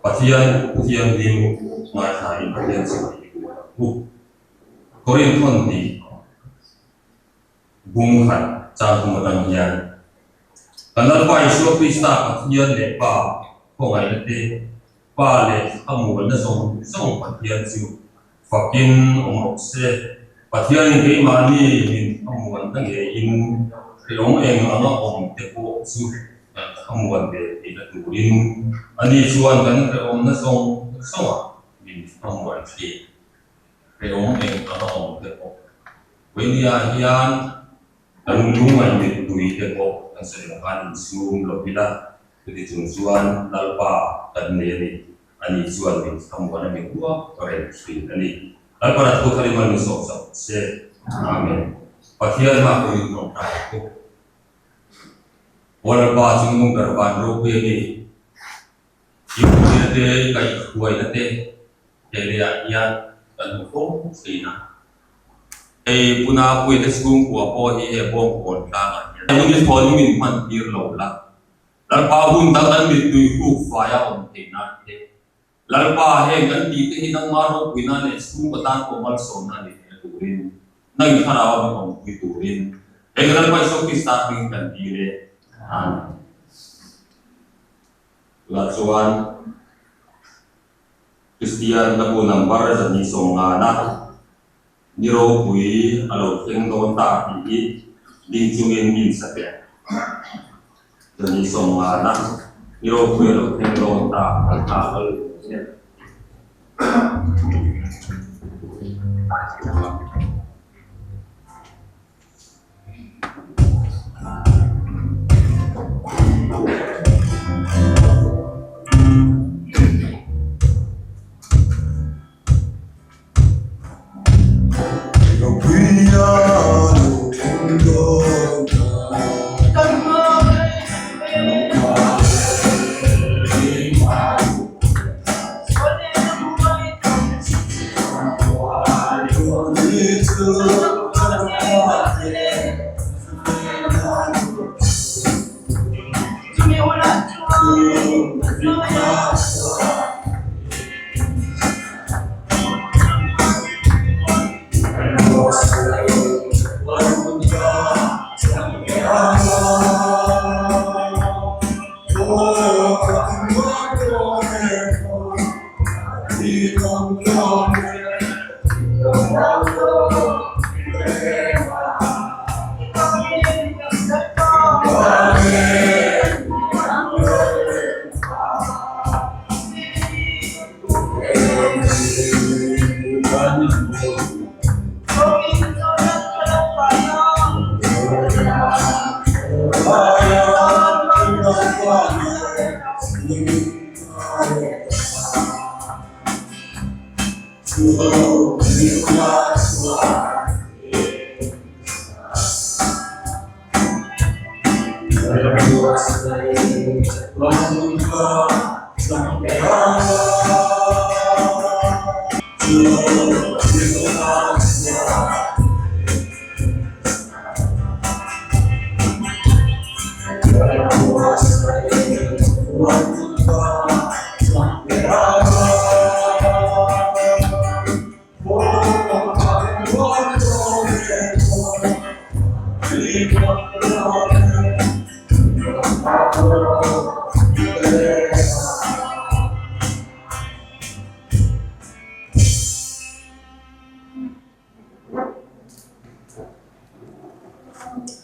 Pathian lim ngai hai pathian sai ku korin thon di bung khat cha kumadang hian kanal pai so krista pathian le pa ko ngai te pa le amu na song pathian chu fakin omok se pathian ke mani min amu na nge in rong eng anga om te ko chu amuan de ina turin ani chuan kan om na song min amuan fi rong eng anga om te ko wenia hian kan lungai de tui te ko kan se kan sum lo pila ti chuan lalpa kan ne ni ani chuan min amuan mi tua kore fi ani lalpa ko thari man so se amen pathian ma ko in ta ko wala ba chung karban ro pe ni ibu te kai huai na te ya kan ko sina puna pui te sung ko po hi bong kon ta ma ni phone min man tir lo la lar pa hun ta kan mi tu ku fa ya om te na te lar pa he kan ti te hinang ma ro pui na le sung ko tan ko mal so na ni tu rin nang thara wa om pi tu rin kan pa so ki start min kan ti le Lacuan Kristian tapu nambar dan nisongana niro pui alo tengdon ta di dingcungin min sape dan nisongana niro pui alo tengdon ta al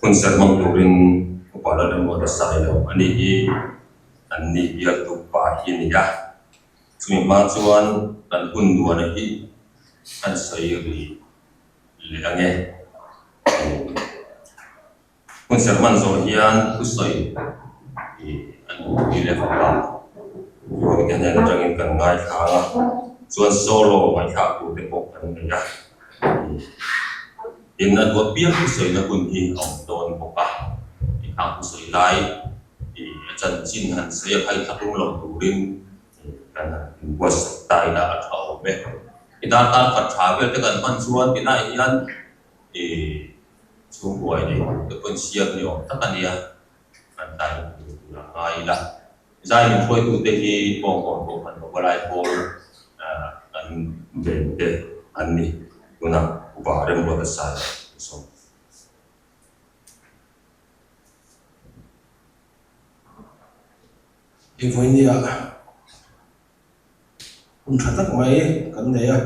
Konser manglurin kepala dan wadah saya ani ya tupa ini ya cuma cuan dan pun dua lagi kan saya di liangnya konser manzohian kusoi di level kemudian yang jangan kan ngai kalah cuan solo ngai kaku tepok kan ya Ina dua pihak kusoi na kunhi om don boka ikang kusoi lai chan chin han saya kai thapung lo turin kana buat tai na atau be ida tan khat thavel te kan man chuan tina hian chung buai ni te pon siak ni om ta kan ya kan tai la ngai la zai mi phoi tu te hi po ko ko kan ko lai ko an ben te an ni tuna ba rem bo sa so in voi ni a un thatak mai kan ne a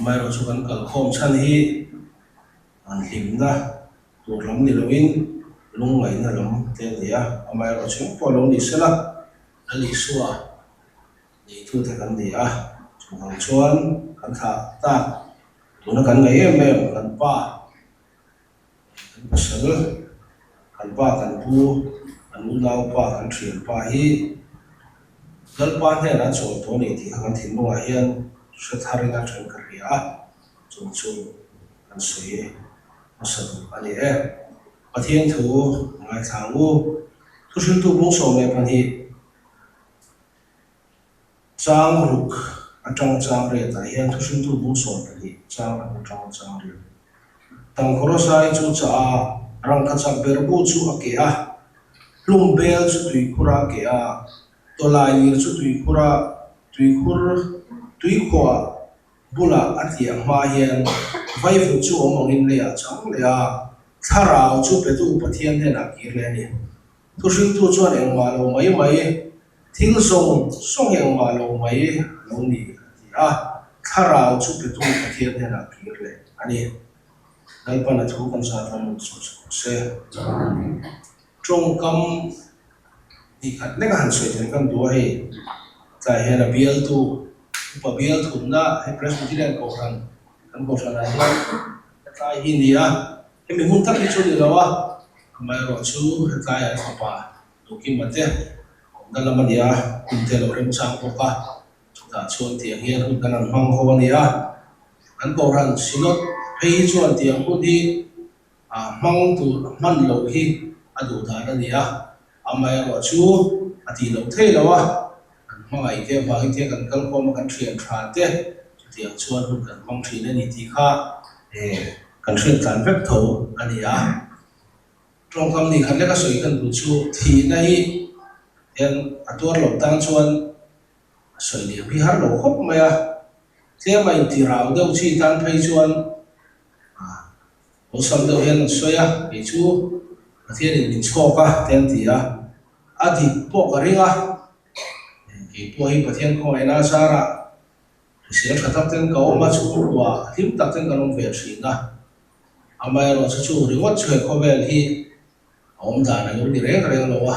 mai ro chu kan kal khom chan hi an him na tur lam ni loin lung ngai na lam te ni a mai ro chu po lo ni sela ali suwa ni thu te kan ni a chu hang chuan kan tha ta tuna kan ngai em kan pa kan pasal kan pa kan pu kan u lau pa kan thrian pa hi galpan he na chaw to ni ti han thin mo hian sathari na than ka ria chung chung kan sui asal ani e pathian thu ngai thangu thu shin tu bung so me pan hi chang ruk atang chang re ta hian thu shin tu bung so ta hi chang chang re tang khoro sai chu cha rang ka chak ber bu chu a ke a lum bel chu tui khura ke a tolai ni chu tui khura tui khwa bula atiang ma hian vai fu chu omong in le a chang le a tharau chu pe tu pathian he na ki le ni tu shin tu chuan eng ma lo mai thil song eng ma lo mai lo ni a tharau chu pe tu pathian he na ki le ani dalpana thu kan sa ram chu se trong kam ni khat ne kan soi ten kan do he ta he na bial tu pa bial thu na he presbyterian ko ran kan ko ran ai ta hi ni a he mi hun tak ni chu ni lawa mai ro chu he ta ya pa tu ki mate dalam dia kunte lo rem sang ko ka ta chuan ti hian hu kan mang ho ni a kan ko ran sinot hei chuan ti ang hi mang tu man lo hi adu da na ni a amai ro chu ati lo thei lo a mai ke wa ke kan kal ko ma kan thian tha te ti ang chuan hu kan mang thi na ni ti kha kan thian tan vek tho ani a trong kam ni khan le ka soi kan du chu thi na hi en atur lo tang chuan soi ni bi har lo khop mai a te mai ti rau deuh chi tan phei chuan o sam deuh hian soi a ni chu pathian in min chhoka ten ti a adi po ka ringa ki po hi pathian ko ai na sara se thatak ten ka oma chu wa him tak ten ka long ve thina amai ro chu ringot chhe ko vel hi om da na lu ni reng lo wa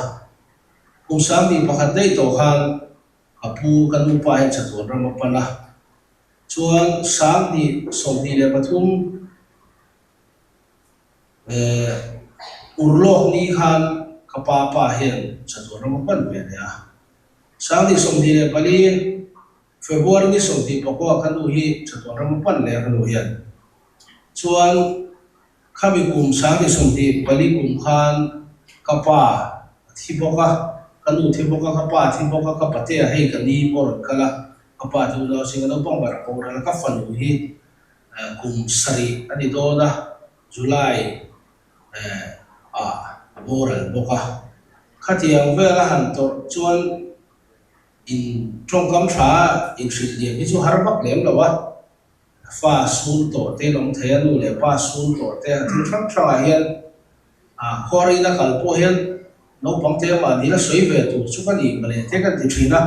kum sam ni pakhat dei to khan apu kan lu pa hin chaton ram pana chuan sam ni som ni le pathum urlok ni khan kapapa hian chaton ram pan ve ya sam ni som ni le pali february ni som ni pako kan lu hi chaton ram pan le kan lu hian chuan khami kum sam ni som ni pali kum khan kapa thiboka kanu thiboka kapa thiboka kapate hei kani por kala kapa tu lo singano pong bar ko ra ka fanu hi kum sari ani do na july boral boka khatiang vela han to chuan in trong kam tha in shil dia bi chu har bak lem lawa fa sun to te long the nu le pa sun to te thil thang thang hian khori na kal po hian no pang te ma ni la soi ve tu chu ka ni male te kan ti thina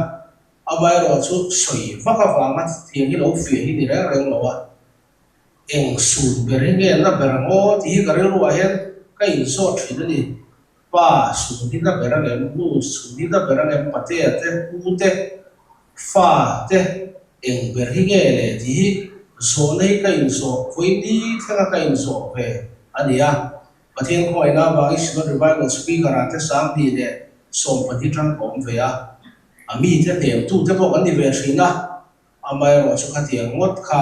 amai ro chu soi va ka wa ma thiang hi lo fi hi ni ra reng lo wa eng sun bering nge na berang o ti ka re ru a hian ka in so thina ni pa sun ni na berang em mu sun ni na berang em pate te u te fa te eng ber hi nge le ti so nei ka in so foi ni thanga ka in so ve ania pathian ko ai na ba is no revival speaker ate sam ni le som pathi tang kom ve a ami te te tu te bo kan ni ve thina amai ro chu kha tiang ngot kha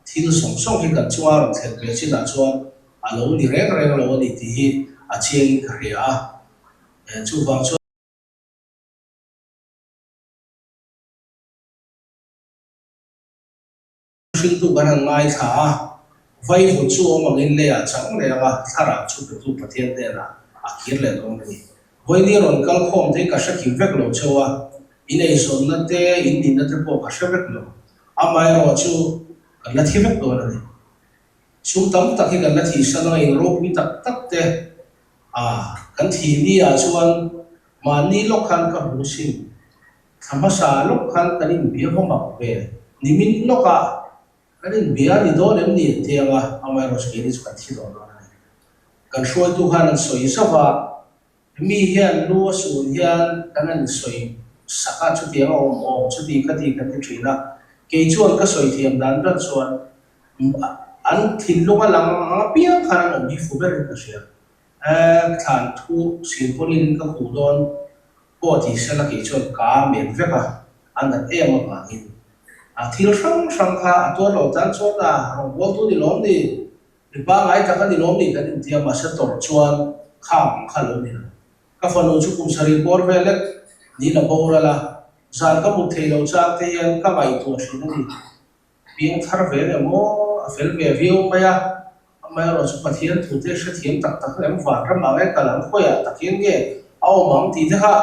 thil som som hi kan chuwa ro thet ve chi na chuan alo ni reng lo ni ti hi a chiang ka ria chu bang chu shin tu kan ngai tha vai fu chu omang in le a chang le nga thara chu tu pathian te na akhir le dong ni với đi rồi cái khom thế cả sẽ kiếm việc lộ châu à in này son là thế in đi là thế bộ cả sẽ việc lộ mai rồi chú là thi việc đồ này chú tấm tắc cái là thi sao nó in rồi bị tắc tắc thế kan thi đi chú anh mà ni lúc khăn cả hú xin tham sa lúc khăn cái in bia không mặc về ni min lúc cái in bia ni đó đến ni thế mai rồi cái đi chú kan thi đồ này kan xuôi tu han soi sa va mi hian lu su hian kan an soi saka chu tiang om chu ti ka thina ke chuan ka soi thiam dan ran chuan an thin lunga lang piang khan an mi fu ber ka sia than thu sin polin ka khu don po ti sala ke chuan ka men veka an em ma in thil sang kha to lo chan chuan rong bol tu ni lom ni ba ngai ta ka ni lom ni ka ni tiam ma sa tor chuan kham khalo ni ka fanu chu kum sari por vele ni la bora la zan ka mu thei lo chak te yan ka mai to shin ni piang thar vele mo fel ve view maya amaya ro chu pathian thu te sha thiam tak tak em wa ra ma ve ka lang khoya takin ge au mam ti the ha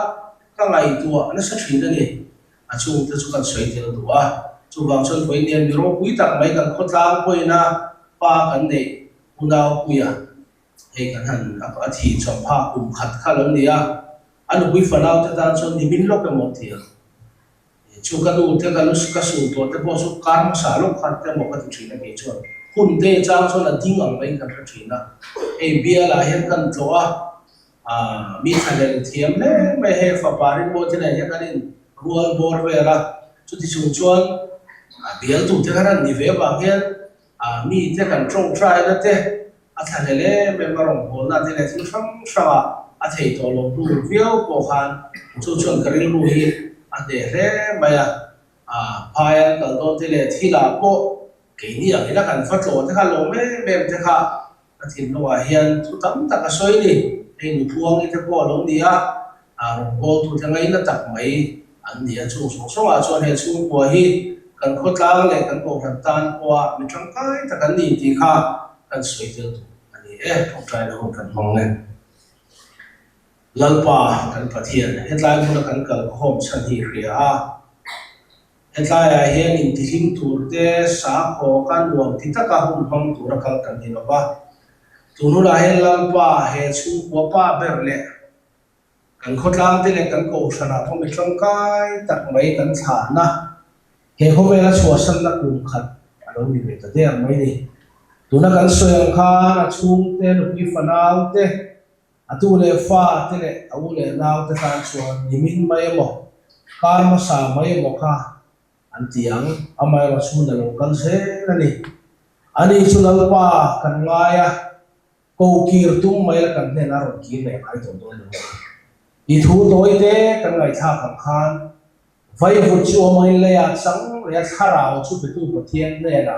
ka ngai tu an sa thin ni chung te chu kan soi te do chu wang chon khoi nian mi ro pui tak mai kan khotlang khoi na pa kan nei unau puya hay kan han apa thi chom pha khat khalom nia anu bui fanau te dan chon ni min lok mo thia chu ka du te ka lu ka su to te bo su kar sa lok khat te mo ka thina ke chon hun de chang chon la ding ang mai kan thina e bia la hen kan to mi thale thiam le me he fa parin bo te ne ya kan in rual bor ve la chu ti chung chon bia tu te kan ni ve ba hen mi te kan trong try la te thằng này lẽ bên mà rong hồn là thế này thì sao thầy tổ lòng tu viêu cổ khan chú chuẩn cái lưu hi để thế mà phai cái đó thế này thì là bộ cái gì vậy là cần phát lộ thế là lộ mấy bên thế khác thì nó hiện chú tấm ta cái soi đi thì nụ phuang cái bộ lòng đi rong hồn tu thế này nó tập mấy anh đi chú sống cho nên chú của hi cần khốt lang này cần cổ thần tan qua mình trong cái ta cần đi thì khác cần soi tiêu không trai đâu không cần mong lên lần ba cần phát hiện hiện tại chúng ta cần cần hôm sản hi ria hiện tại hiện in thì hình tour te sa ko kan luang thì tất cả hôm mong tour cần hi nó ba tu nu la hiện lần ba he chu ko pa ber le cần khốt lang te le cần ko sana phong mi trong cái tak mấy cần thả na he hôm nay là chùa sân là cùng khát alo mi về tới đây mấy đi tu na kan soyang kha na chung te nu pi fanau te atu le fa te le au le nau te kan chuan nimin mai mo karma sa mai mo kha an tiang amai ro chu na lo kan se na ni ani chu na pa kan ngaya ko kir tung mai la kan ne na ro ki le ai to do i thu toi te kan ngai tha kham khan vai vu chu mai le ya sang le tharao chu pe tu pathian le na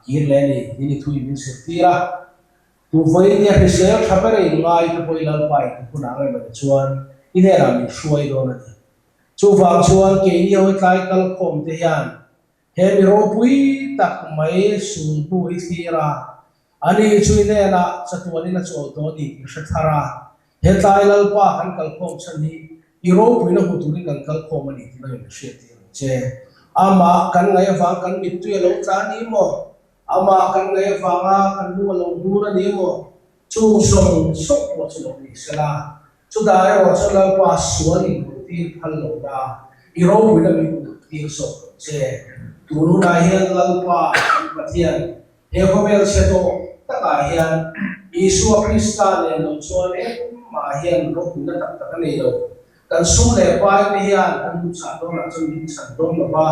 kir le ni thui min se tira tu voi ni a se thabare ngai tu poi lal pai ku na ngai ba chuan i ne ra mi shuai do na chu wang chuan ke ni hoi tlai kal khom te hian he mi ro pui tak mai su pu i tira ani chui ne na chatuani na chaw do ni se thara he tlai lal pa han kal khom chan hi i ro pui na hu tu ni kan kal khom ani ti na mi se ti che ama kan ngai wang kan mi tu lo cha ni mo ama kan ngai wanga kan lu lo du na ni mo chu song sok mo chu lo ni sala chu da ro chu la pa suani ti phal lo da i ro wi na mi ti so che tu nu na hian lal pa pathian he homel se to ta ka hian isu krista le lo chuan e ma hian ro na tak tak nei lo kan su le pa ni hian kan du cha do na chu ni san do lo ba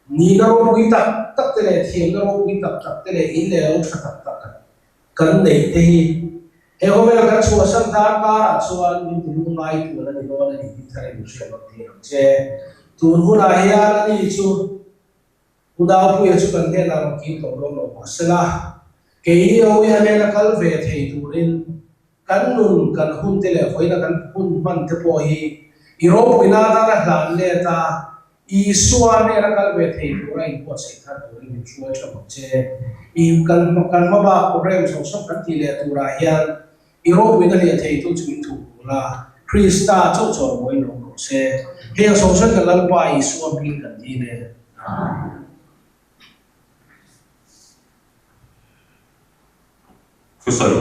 ni na ro pui tak tak te le thiam na ro pui tak tak te le in le o tha tak tak kan nei te hi he ho mel kan chua sam tha ka ra chuan min tu ngai tu na ni do na ni thare mu se ba ti che tu hu na hian ani chu u da pu ye chu kan te na ki to lo ba sela ke hi o ya me na kal ve thei tu rin kan nun kan hun te le foi na kan hun man te po hi i ro pui na ta na hlan le ta i suwa ne ra kal ve thei tu rai po se tha tu rin chua chwa che i kan ma ba program so so kan ti le tu ra hian i ro pui na le thei tu chu min thu la Krista cho cho moi no se he so se ka lal pa I suam pin kan ni neผู้สน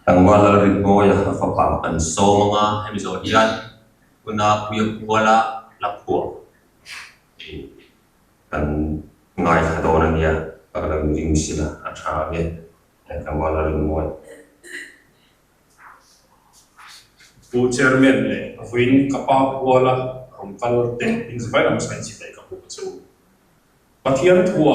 ต่างว่าเราเรียนโมยฝักปามกันโซมงาให้มีโซเดียนคุณอาคุยกัวละลับผัวกันง่ายขนาดนั้นเนี่ยก็เราจริงสิละอาชาเนี่ยต่างว่าเราเรียนโมยผู้เชอร์แมนเนี่ยวินกับป้าผัวละผมก็เต็มอินสไปร์มาใช้สิทธิ์กับผู้ชูปะเทียนทัว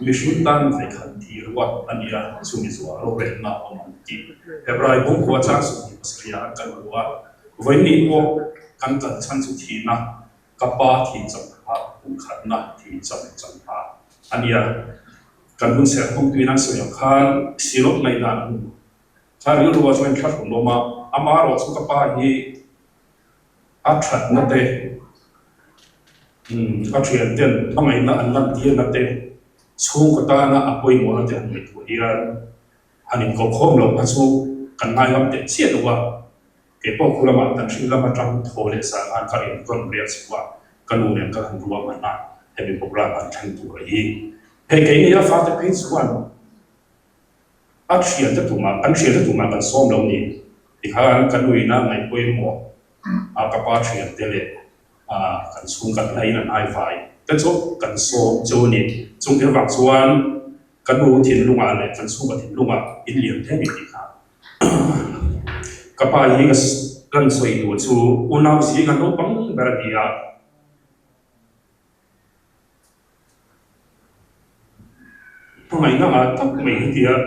มิชุนตันในขันทีรวัดอันนี้ละสุนิสวาโรเรนนาอมันกีเฮบรายบุกว่าจ้างสุนิสเรียกันว่าวินนี้ว่ากันกันชั้นสุทีนะกับป้าที่จังหวะผู้ขันนะที่จังหวะอันนี้ละกันบุญเสียของตัวนั้นส่วนใหญ่ขันสิลบในด้านถ้าเรื่องว่าจะเป็นขัดของโลมาอามาเราสุขภาพที่อัดขัดนั่นเองอัดเฉียนเด่นทำไมนั่นเดียนนั่นเองช่วงก็ตานะอภัยหมดแล้วจะไม่ถูกอีรันอันนี้ก็ข้อมลงมาช่วงกันนายมันเด็ดเชี่ยตัวเก็บพวกคุณละมันตั้งชื่อละมันจำโทเลสารการเรียนก็เรียนสิว่ากันดูเนี่ยก็หันรัวมันนะให้เป็นพวกเรามันทั้งตัวอีเฮ้ยแกนี่ละฟ้าจะเป็นส่วนอัดเฉียนจะถูกมาอันเฉียนจะถูกมากันซ้อมลงนี่ที่ข้ากันดูนะไม่ป่วยหมดกับป้าเฉียนเตเลกันสูงกันไหนนั่นไอไฟแต่จบกันโซโจนี่จงเกี่ยวกับส่วนกันดูถิ่นลุงอะไรกันสู้กับถิ่นลุงอินเลียนแท้ไม่ดีครับกับป้ายี่กันสวยดูชูอุณหภูมิกันโน้ปังแบบนี้ทำไมน่าตั้งไม่ดีอ่ะ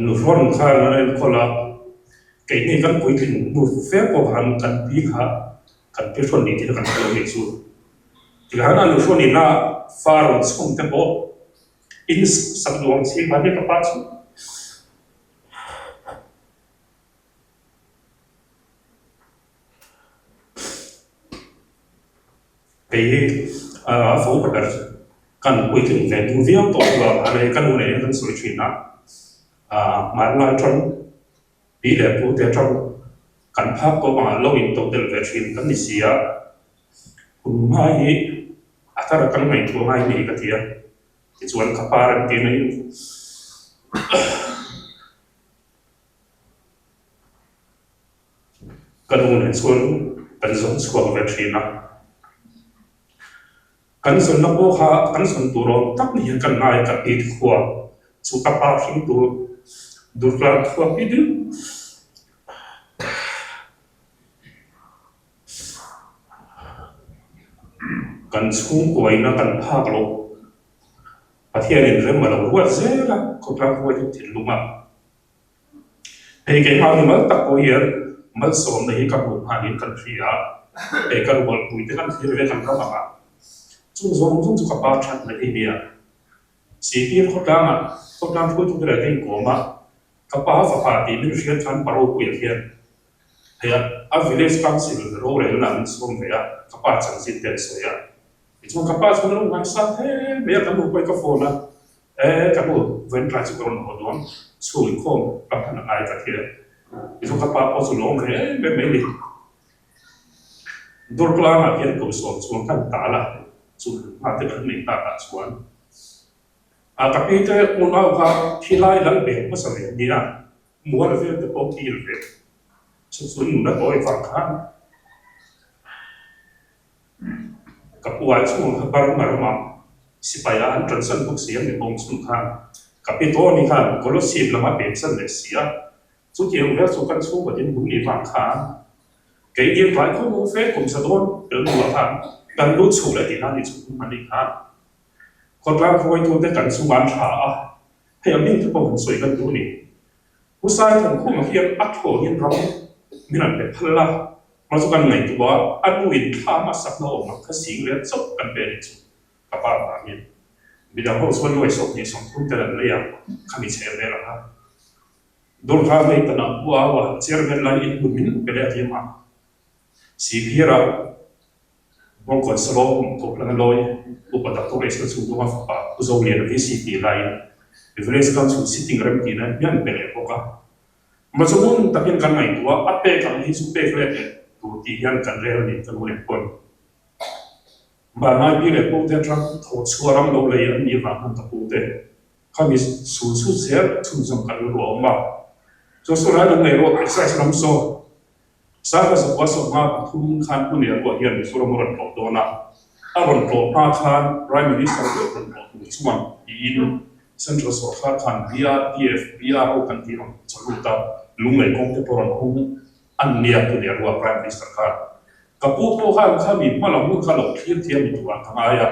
หนูฟ้อนข้างอะไรคนละเก่งนี่กันคุยถึงหนูเฟ้ปหันกันปีขากันเป็นส่วนนี้ที่กันเราเรียกสูที่ขณะหนูส่วนนี้น่าฟาร์มส่งเต็มโบอินสักดวงสิ่งมันไม่กระปัดเก่งฟูกันกันคุยถึงแต่ดูเดียวตัวอะไรกันดูไหนกันสวยชินนะมาลายจนปีเดียวพูดแต่จนกันภาพก็มาเล่าอินตัวเดลเวชินกันนิสิยาคุณไม่อัตรากันไม่ตัวไม่มีกันทีอ่ะที่ส่วนขับปาร์ตี้นี่กันดูในส่วนกันส่วนสกอร์เวชินนะกันส่วนนักโบราณกันส่วนตัวเราตั้งนี่กันนายกันอีกขวบสุขภาพสิ่งตัวดูกลางขวบอีกกันสูงกว่านะกันภาคโลกประเทศนี้เริ่มมาเรารู้ว่าเสียละคนกลางขวบจะถึงลุมาเฮ้ยแกมาเนี่ยมันตะโกนเยอะมันสมในกับบุญหานิกันฟรีอ่ะเฮ้ยกันบอกคุยกันฟรีเรื่องกันเข้ามาจุดจุดสุขภาพชัดในที่นี้สีที่คนกลางพูดทุกเรื่องที่กูมากับป้าฝาตีไม่รู้เชื่อฉันปารุกุยเทียนเฮ้ยอาวิเลสคันสิลโรเรลนั้นสมเฮียกับป้าจังสิเต็มสวยอ่ะช่วงกับป้าสมรู้งานสัตว์เฮ้ยเบียร์กับบุกไปกับโฟนะกับบุกเว้นราชกรมหัวดวงสู้อีกคนกับพนักงานกับเทียนช่วงกับป้าพอสุลงเฮ้ยไม่ดีดูกลางอ่ะเห็นกูสอนช่วงกันตาละส่วนมาที่เป็นหนึ่งตาตัดส่วนกับพี่เจ้าอุณหภูมิที่ไล่หลังเบรมาสมัยนี้นะมัวเลยจะพบที่เลยส่วนหนึ่งนักบริฟังข้างกับวัยช่วงบางมาร์มาสิบปีอันตรายสันพวกเสียงในบงสุนข้างกับพี่ตัวนี้ค่ะก็รู้สิบละมาเป็นสันเลยเสียสุดที่เราสู้กันสู้กับยิ่งบุญในฟังข้างเกี่ยงหลายคนรู้เฟซกลุ่มสะดุดเรื่องหัวข้างกันรู้สูตรที่นั่นที่สุดมันดีครับคนกลางคอยดูแต่กันสุวรรณชาให้อามิ่งทุกคนสวยกันดูนี่ผู้ชายทั้งคู่มาเพียงอัดโหยินร้องมีนั่นเป็นพลังมาสุกันไหนตัวอันวินข้ามาสักโลมาขสิงเรียนจบกันเป็นจุดกับป้าตามินบิดาเขาส่วนรวยสมนี่สมทุนแต่ละเรื่องขมิเชลเลยละครับดูข้าไม่ตระหนักว่าเชื่อเป็นไรอินบุญมินเป็นอะไรที่มา CPR bong kon solo ko lang loy upatak to race su do ma fa uzo le no CP line the village council sitting rem kina yan pele ko ka mazumun takin kan mai tua ape kan hi su pe fle tu ti yan kan le ni kan mo pon ba na bi le ko te trak tho chuaram lo le yan ni va han ta pu te kami su ser tu zong kan lo ma so so ra lo ne ro sai ram so sa sa wa so ma thum khan pu ne ko hian so ro mo ron to do na a ron to pa khan prime minister ko ron to chuan in central so khan via DF via ho kan ti ron chalu ta lungai kong te poron hung an nia tu ne ro prime minister khan ka pu po khan khami ma la mu kha lo thir thiam mi tuwa ka ya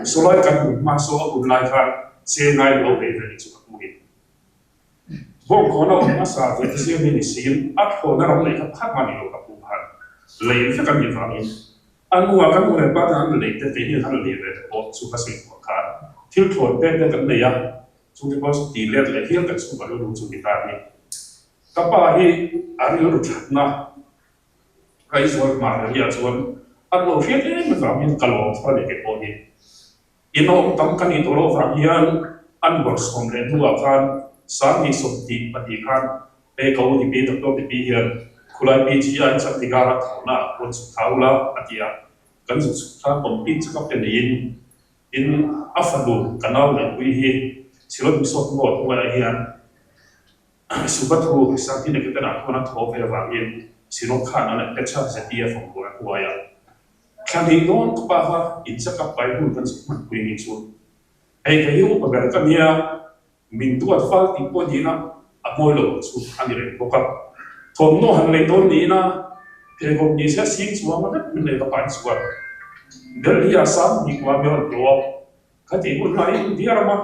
so lai kan ma so un lai khan se ngai lo ve ve chu ka mu bong ko na ma sa ve se mi ni sin at ko na ro le ka phak ma ni lo ka pu han le fe ka mi fa mi an mu ka mu le pa ta an le te te ni han le ve ko chu ka se ko khan thil thon te te kan le ya chu ti bos ti le le hial ka chu ka lo chu ti ta ni ka pa hi ari lo that na kai so ma ya chuan an lo fe te ma fa mi ka lo fa le ke ko ni ino tam kan ni to lo fa hian an bor som le tu a khan Sami somti pati kan pe kau di pe doktor di pian kulai pe ji an sak tigara thona pon su thaula atia kan su tha kompi chakap te in afadu kanau le ui hi silot misot mo wa hian subathu sakti ne ketana thona tho ve wa in sino khana ne pecha se tia phong ko ya khani don pa ha in chakap pai hu kan su man ui ni chu ai ka yu pa ga ka mia min tuat fal ti po di na amoi lo chu ani re ko ka thom no han le don ni na te ko ni sa sing chu ma na min le ka pan chu del dia sam ni kwa me on do ka ti bu nai dia ra ma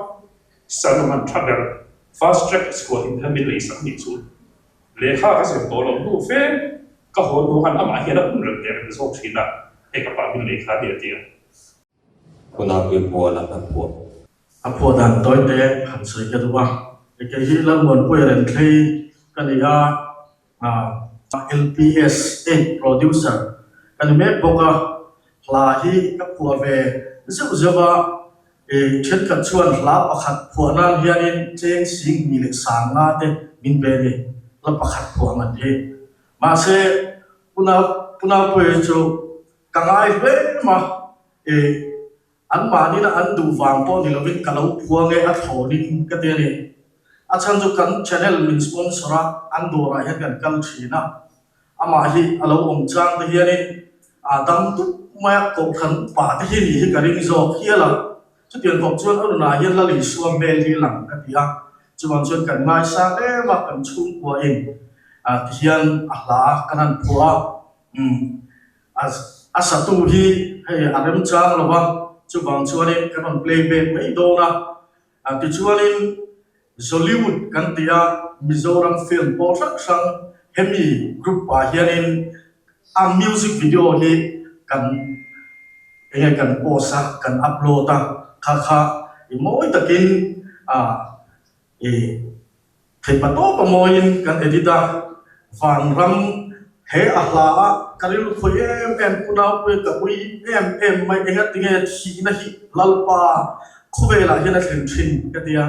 san man travel fast track score in the middle is ni chu le kha ka se to lo nu fe ka ho no han ama hian a kun re te so thina e ka pa min le kha dia ti kuna pi po la ka po appo dan toy te han sei ka duwa ke hi lam mon pui ren thei kania LPS 8 producer kan me boka hla hi ka pu ve zu zawa e chet ka chuan hla pakhat phuana hianin cheng sing ni le sang na te min be ni la pakhat phuanga te ma se puna pui chu kangai ve ma e an ma ni na an du wang po ni lovin kalau phuange a thonin ka te ni a chan chu kan channel min sponsora an do ra hian kan kal thina ama hi alo om chang te hianin adam tu ma ko khan pa te hi ni hi ka ring zo hiala chu tian kop chuan anu na hian la li suam bel hi lang ka tia chuan chuan kan mai sa le ma kan chung ko in hian a hla kanan phua asa tu hi hei arem chang lova chu bang chuanin kan on playback mai do na ti chuanin Hollywood kan tia Mizoram film portrak sang hemi group pa hianin music video hi kan posa kan upload kha moi takin thei pato pamoin kan edita van ram he ahla karil khoyem kunau pe kapui mai engat tinge thi na hi lalpa khuvela hian a thin ka tia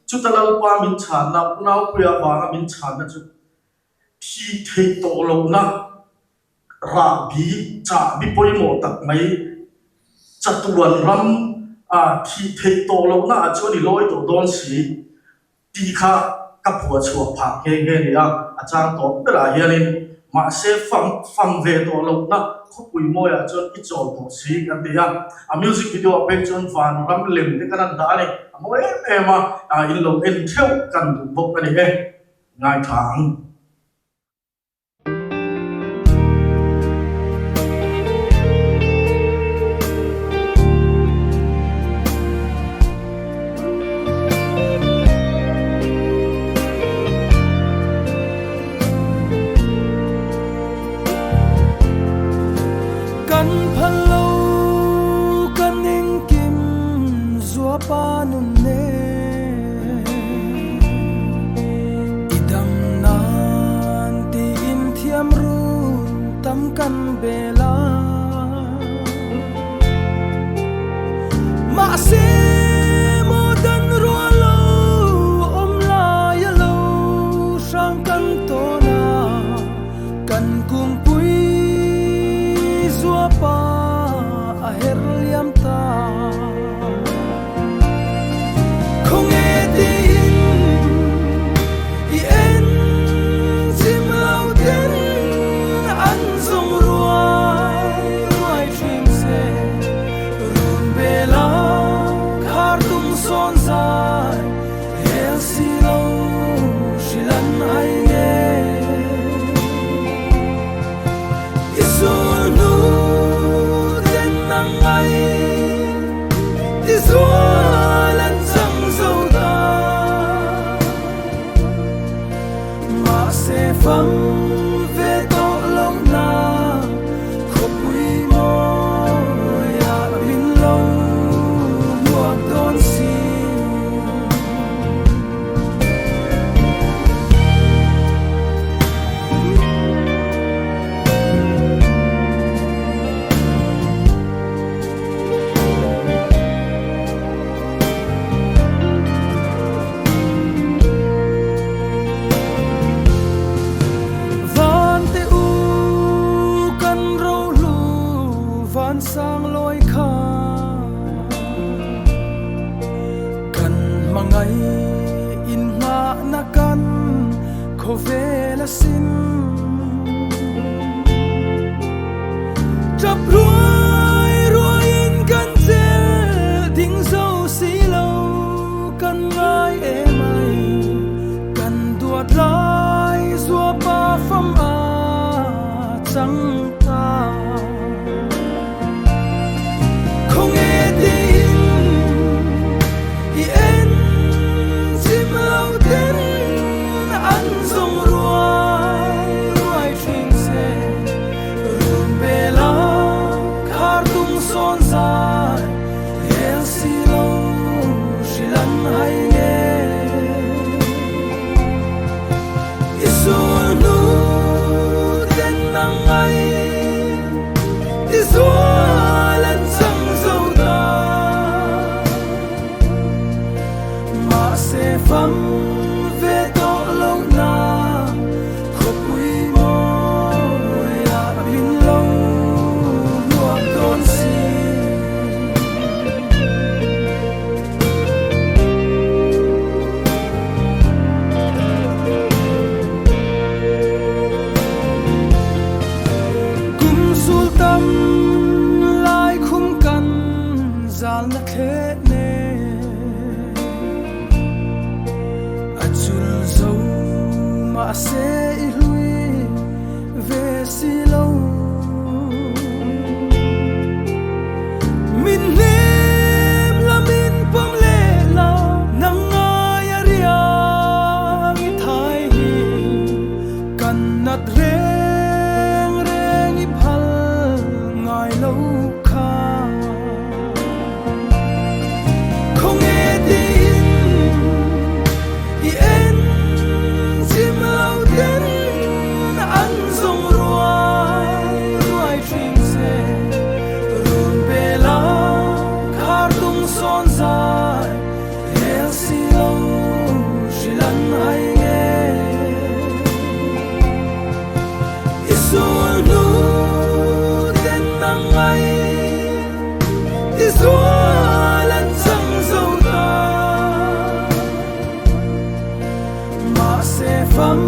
chu talalpa min chan na kunau pe wa min chan na chu thi thei to lo na ra bi cha bi poi mo tak mai chatuan ram thi thei to lo na chu ni loi to don si ti kha ka phua chua pha he ni a chang to ra hianin ma se fam ve to lo na khopui moya chon I chol to si kan tia music video pe chon van ram lem te kan da ni moi ma in lo en theu kan du bok ani e ngai thang Panum ne idam na kan bela ma se mo dan ro lo om la ya lo sang kan to na kan kung pui zua pa a her liam ta không nghe tin i en chim lau ten an zong ruai chim se run bela khar tung son zai hel si lo shilan ai nghe isul nu ten nang ai izualan sang zo ta ma se pham ve to lo na khop wi mo ya bin lo luak don si van te u kan ro lu van sang loi kha kan mangai in nga na kan kho ve la sin chap ruai in kan je ding zo si lo kan ngai e mai kan duat lai zua pa pham a chang ta không nghe tin i en chim lau ten an zong ruai chim se run bela khar tung son zai hel si lo shilan ai nghe isul nu ten nang ai izualan sang zo ta ma se pham ve to lo na khop wi mo ya bin lo luak don si kum sultam lai khum kan zal na khe ne achul zo ma se i hlui ve si lo min nem la min pom le la nang ai aria mi thai hi kan nat reng reng i phal ngai lo kha không nghe tin i en chim lau ten an zong ruai chim se run bela khar tung son zai hel si lo shilan ai nghe isul nu ten nang ai izualan sang zo ta ma se pham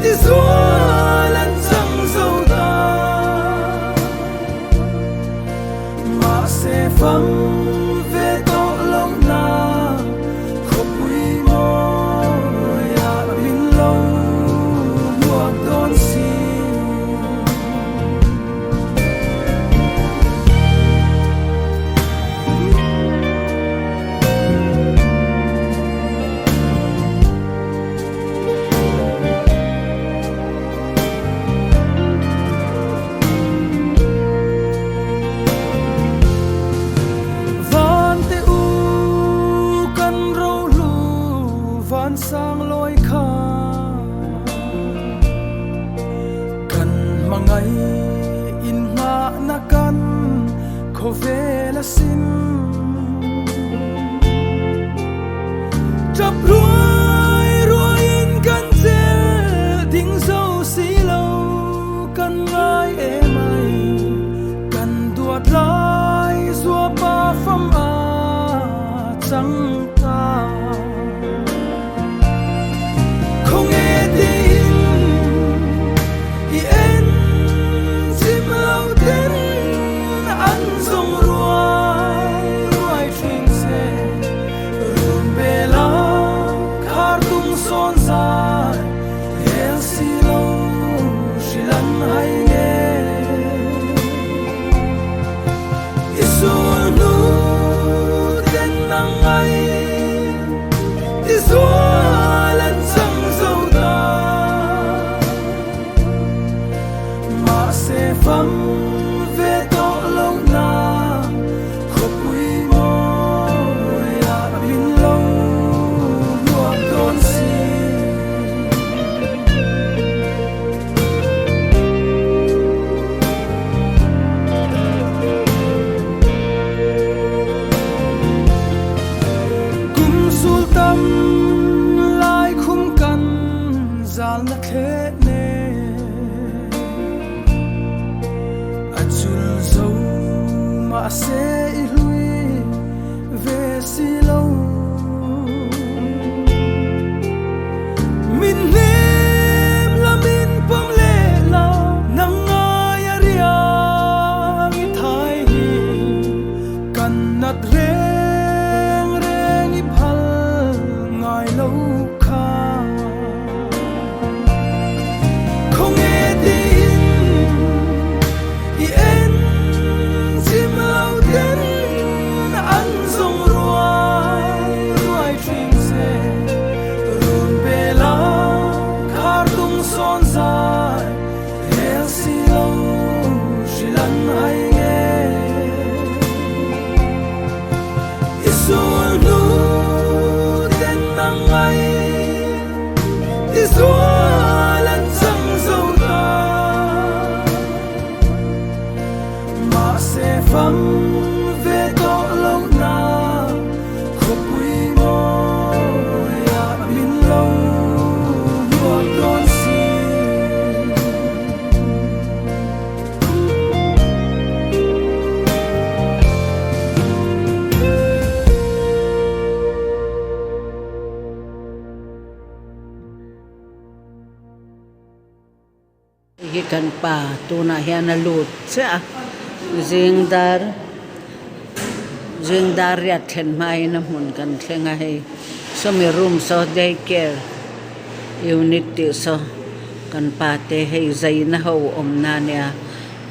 ti zualan sang dâu ta mà sẽ vắng về to lâu na không quy mô ya min lâu nuột đón xin sang lối kha kan mangai in nga na kan ko vela sin chap ruai ruai in kan zel ding zo si lo kan ngai e mai kan duat lai zua pa fam a chang ta không nghe tin thì em chim lâu đến ăn rong ruồi chuyên xe rừng bê lá khát tung son dài hẹn xì lâu chỉ lăn hay nghe Isu nu tên nắng ấy Isu lần sang dâu ta mà sẽ vắng về to lâu na không quy mô ya min lâu nuột đón xin cùng sultan lai khung căn zal na khe ne achul zo ma se lui ve si lâu min nem la min pom le la nang ai aria mi thai hi kan nat reng reng i phal ngai lâu kha không nghe tin thì em chim lâu đến ăn rong ruồi chuyên xe rừng bê lá khát tung son dài hẹn xì lâu chỉ lăn hay nghe Isu nu tên nắng ấy Isu lần sang dâu ta mà sẽ vắng về to lâu na không quy mô ya min lâu nuột đón xin ikan pa tuna hian a lut cha zingdar ya then mai na mun kan thlenga hei so mi room so day care unit ti so kan pa te hei zai na ho om na nia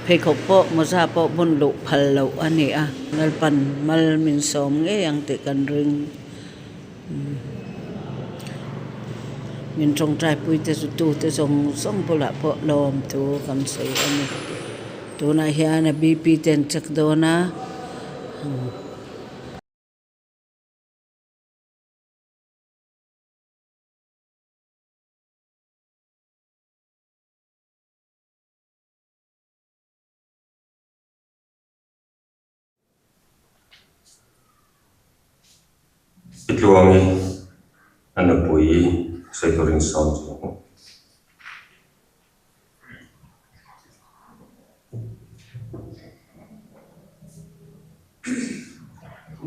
phei khop po mo za po bun lu phal lo ani a nal pan mal min som nge yang te kan ring min trong trai pui te su tu te song pula po lom tu kam sei ani tu na hian a bp ten chak do na Itluangi ana pui sekoring sound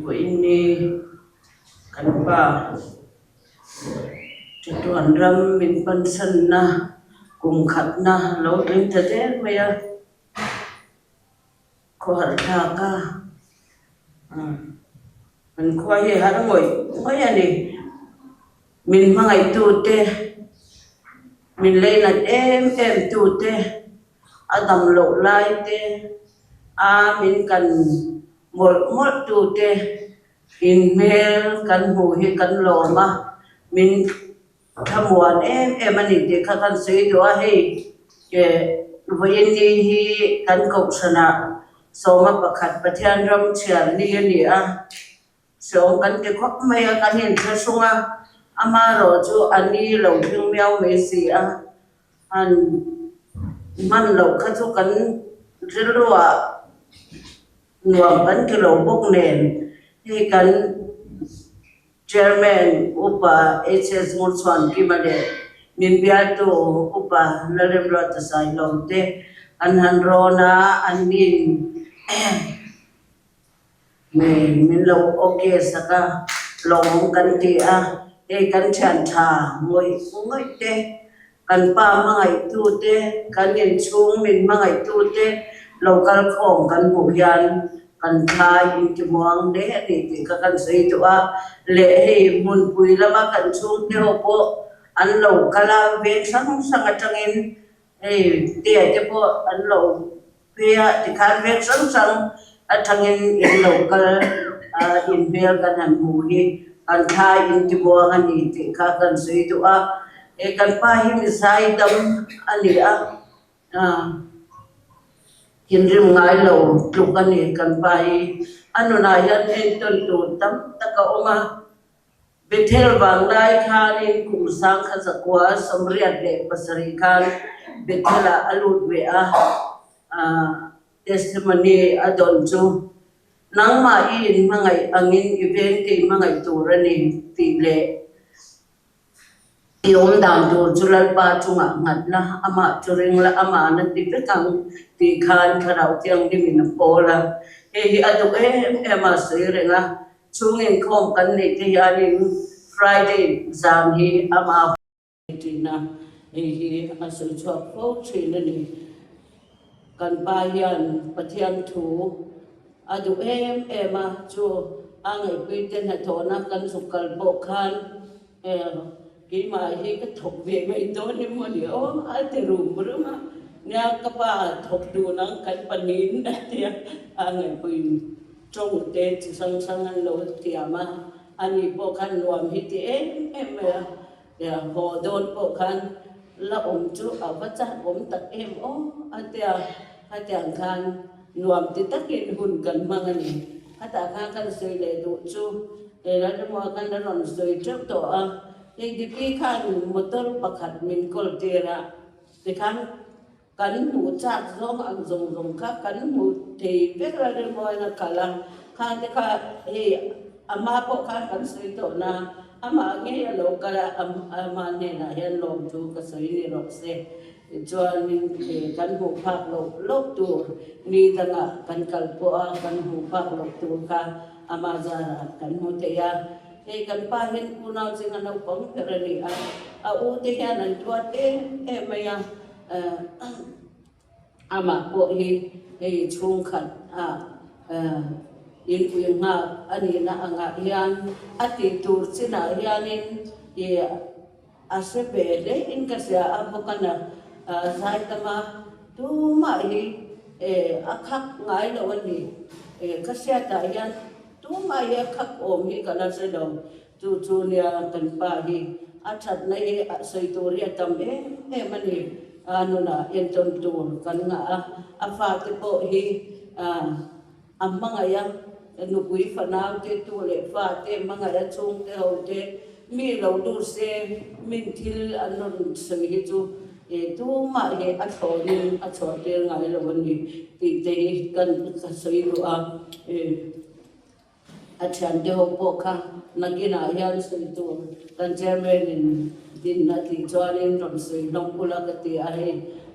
bu ini kan pa tuan ram min pan san na cùng khát na lâu đến thế thế bây giờ có hạt thà ca mình khoai hi hạt ngồi mấy anh đi mình mang ngày tu te mình lên là em tu te adam lộ lai te mình cần một tu te in mail cần hồ hi cần lộ mà mình tham quan em anh đi để các con suy đoán hay cái với đi hi cần cộng sana so mà bậc hạt bậc thiên ram chian ni so cần cái khoác mày cần hiện ra sung ama rồi cho anh đi lâu phim mèo mấy gì anh man lâu khá cho cần rất là nuông cần cái lâu bốc nền thì cần Chairman upa HS Murchwan kimade minbiato upa Narendra Tasai lomte anhanrona anin min lo okay saka long kan ti kan chan tha ngoi te kan pa mangai tu te kan yen chung min mangai tu te local khong kan bu hian kan tha in ki muang de ni ka kan sei tu le he mun pui lama kan chung te ho po an lo kala ve sang sang atangin te po an lo pe ti khan ve sang atangin in local in bel kan han mu hi kan tha in ki muang ani ti ka kan sei tu kan pa hi mi sai dam ani Hinrim ngai lo lukani kan pai anu na yan en ton tu tam taka oma bethel wang dai khan in kum sang kha zakwa samriat de pasari khan bethela alut we testimony adon chu nang ma in mangai angin event ti mangai turani ti le Yom dang tu julal pa chunga ngat na ama churing la ama na ti petang ti khan kharau tiang di min pola hi aduk ema sirenga chungin khom kan ni ti yanin Friday zam hi ama ti na hi asul chok ko chin ni kan pa yan pathian thu aduk ema chu angai piten ha thona kan sukal bo khan khi mà khi cái thuộc về mấy tối nên mà điều ai rùm bữa mà nha các bà thuộc đồ nó cái phần nín thì ngày quỳnh trong tết sang sang ăn lẩu thì mà anh đi bộ khăn nuông thì em hồ đôn bộ khăn là ông chú ở vắt chặt ông tật em anh tiếng khăn nuông thì tất nhiên hùn cần mang anh anh ta khăn sơi để đủ chú để là mua khăn nó còn sơi trước tổ di pikan motor pakat min koltera dikan kan mu chat zong ang zong zong ka kan mu te vekra de mo na kala kan de ka ama po kan sui to na ama nge lo kala ama ne na hen lom tu ka sui ni rok se chuan min kan mu phak lo tu ni danga kan kal po kan mu phak lo tu ka ama za kan mu te ya kan pa hin punaw sing ano pang perani uti yan ang tuat maya ama po hi chung khat in yung nga ani na anga yan ati tur sina yanin asebele in kasya abokana sai tama tuma hi akak ngai lo ni kasya ta yan tuma ya khak om hi kala se lo tu nia kan pa hi athat nei sei toria tam mani anu na enton tur kan nga afa te po hi amanga ya nu pui fanau te tu le fa te manga ya chung te ho te mi lo du se min thil anon sei hi chu tu ma he athorin athote ngai lo ni ti te kan ka sei lu athan de ho po kha nagina yan sui tu kan chairman din na ti chuanin rom sui nong pula ka ti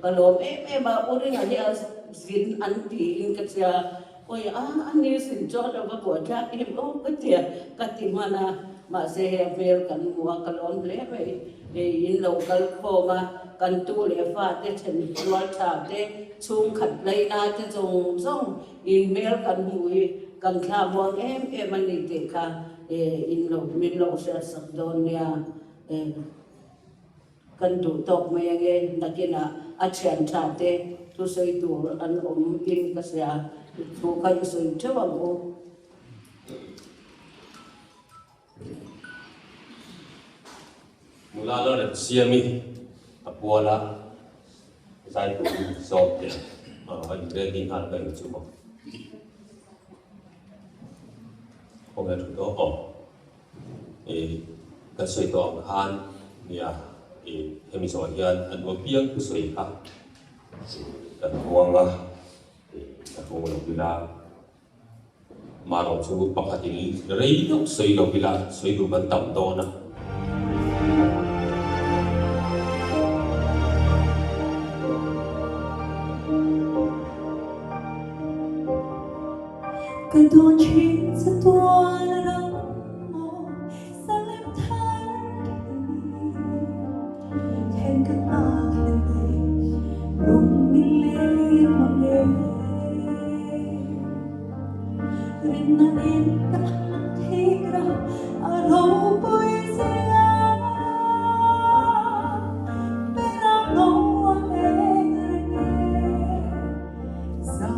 kalom ma uri nga ya zin anti in ka sia oi ani sin cho da ba ko tha ka ti mana mà sẽ về cần mua cái lon lẽ vậy in local phô mà cần tu lẽ pha để thành loa trà để chung khẩn lấy na để dùng dùng in mail cần mùi cần thà buông em anh đi để cả in lộc min lộc sẽ sắp đón nha cần tu tộc mấy nghe đặc biệt là chuyện trà để tu xây tu ăn in cái gì tu cái xây cho bằng ô mula lo na siami apuala sai tu sop ya anh ready hal ka chu mo ko ga tu do ka soi to han ya hemi so yan an wo piang ku soi ka ka wanga ka ko lo bila maro chu pakhatin rei do soi lo bila soi du ban tam do na cái đôi chín sẽ tua lắm sao em thấy thêm các bạn lên lùng mình lên mà nghe nên là em đã thấy ra ở đâu bây giờ bên nào đâu em ra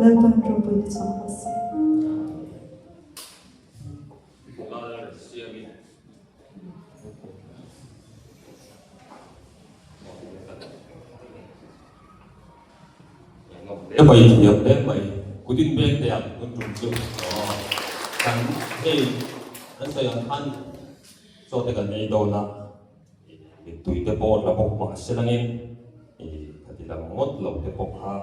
loi ban ro pui te chang pa se để bày thiệp để bày của tin bên đẹp con trùng trùng cảnh thì nó sẽ ăn cho cái cái này đâu là tùy cái bộ là bộ mà sẽ là nghe thì là ngót lẩu cái bộ ha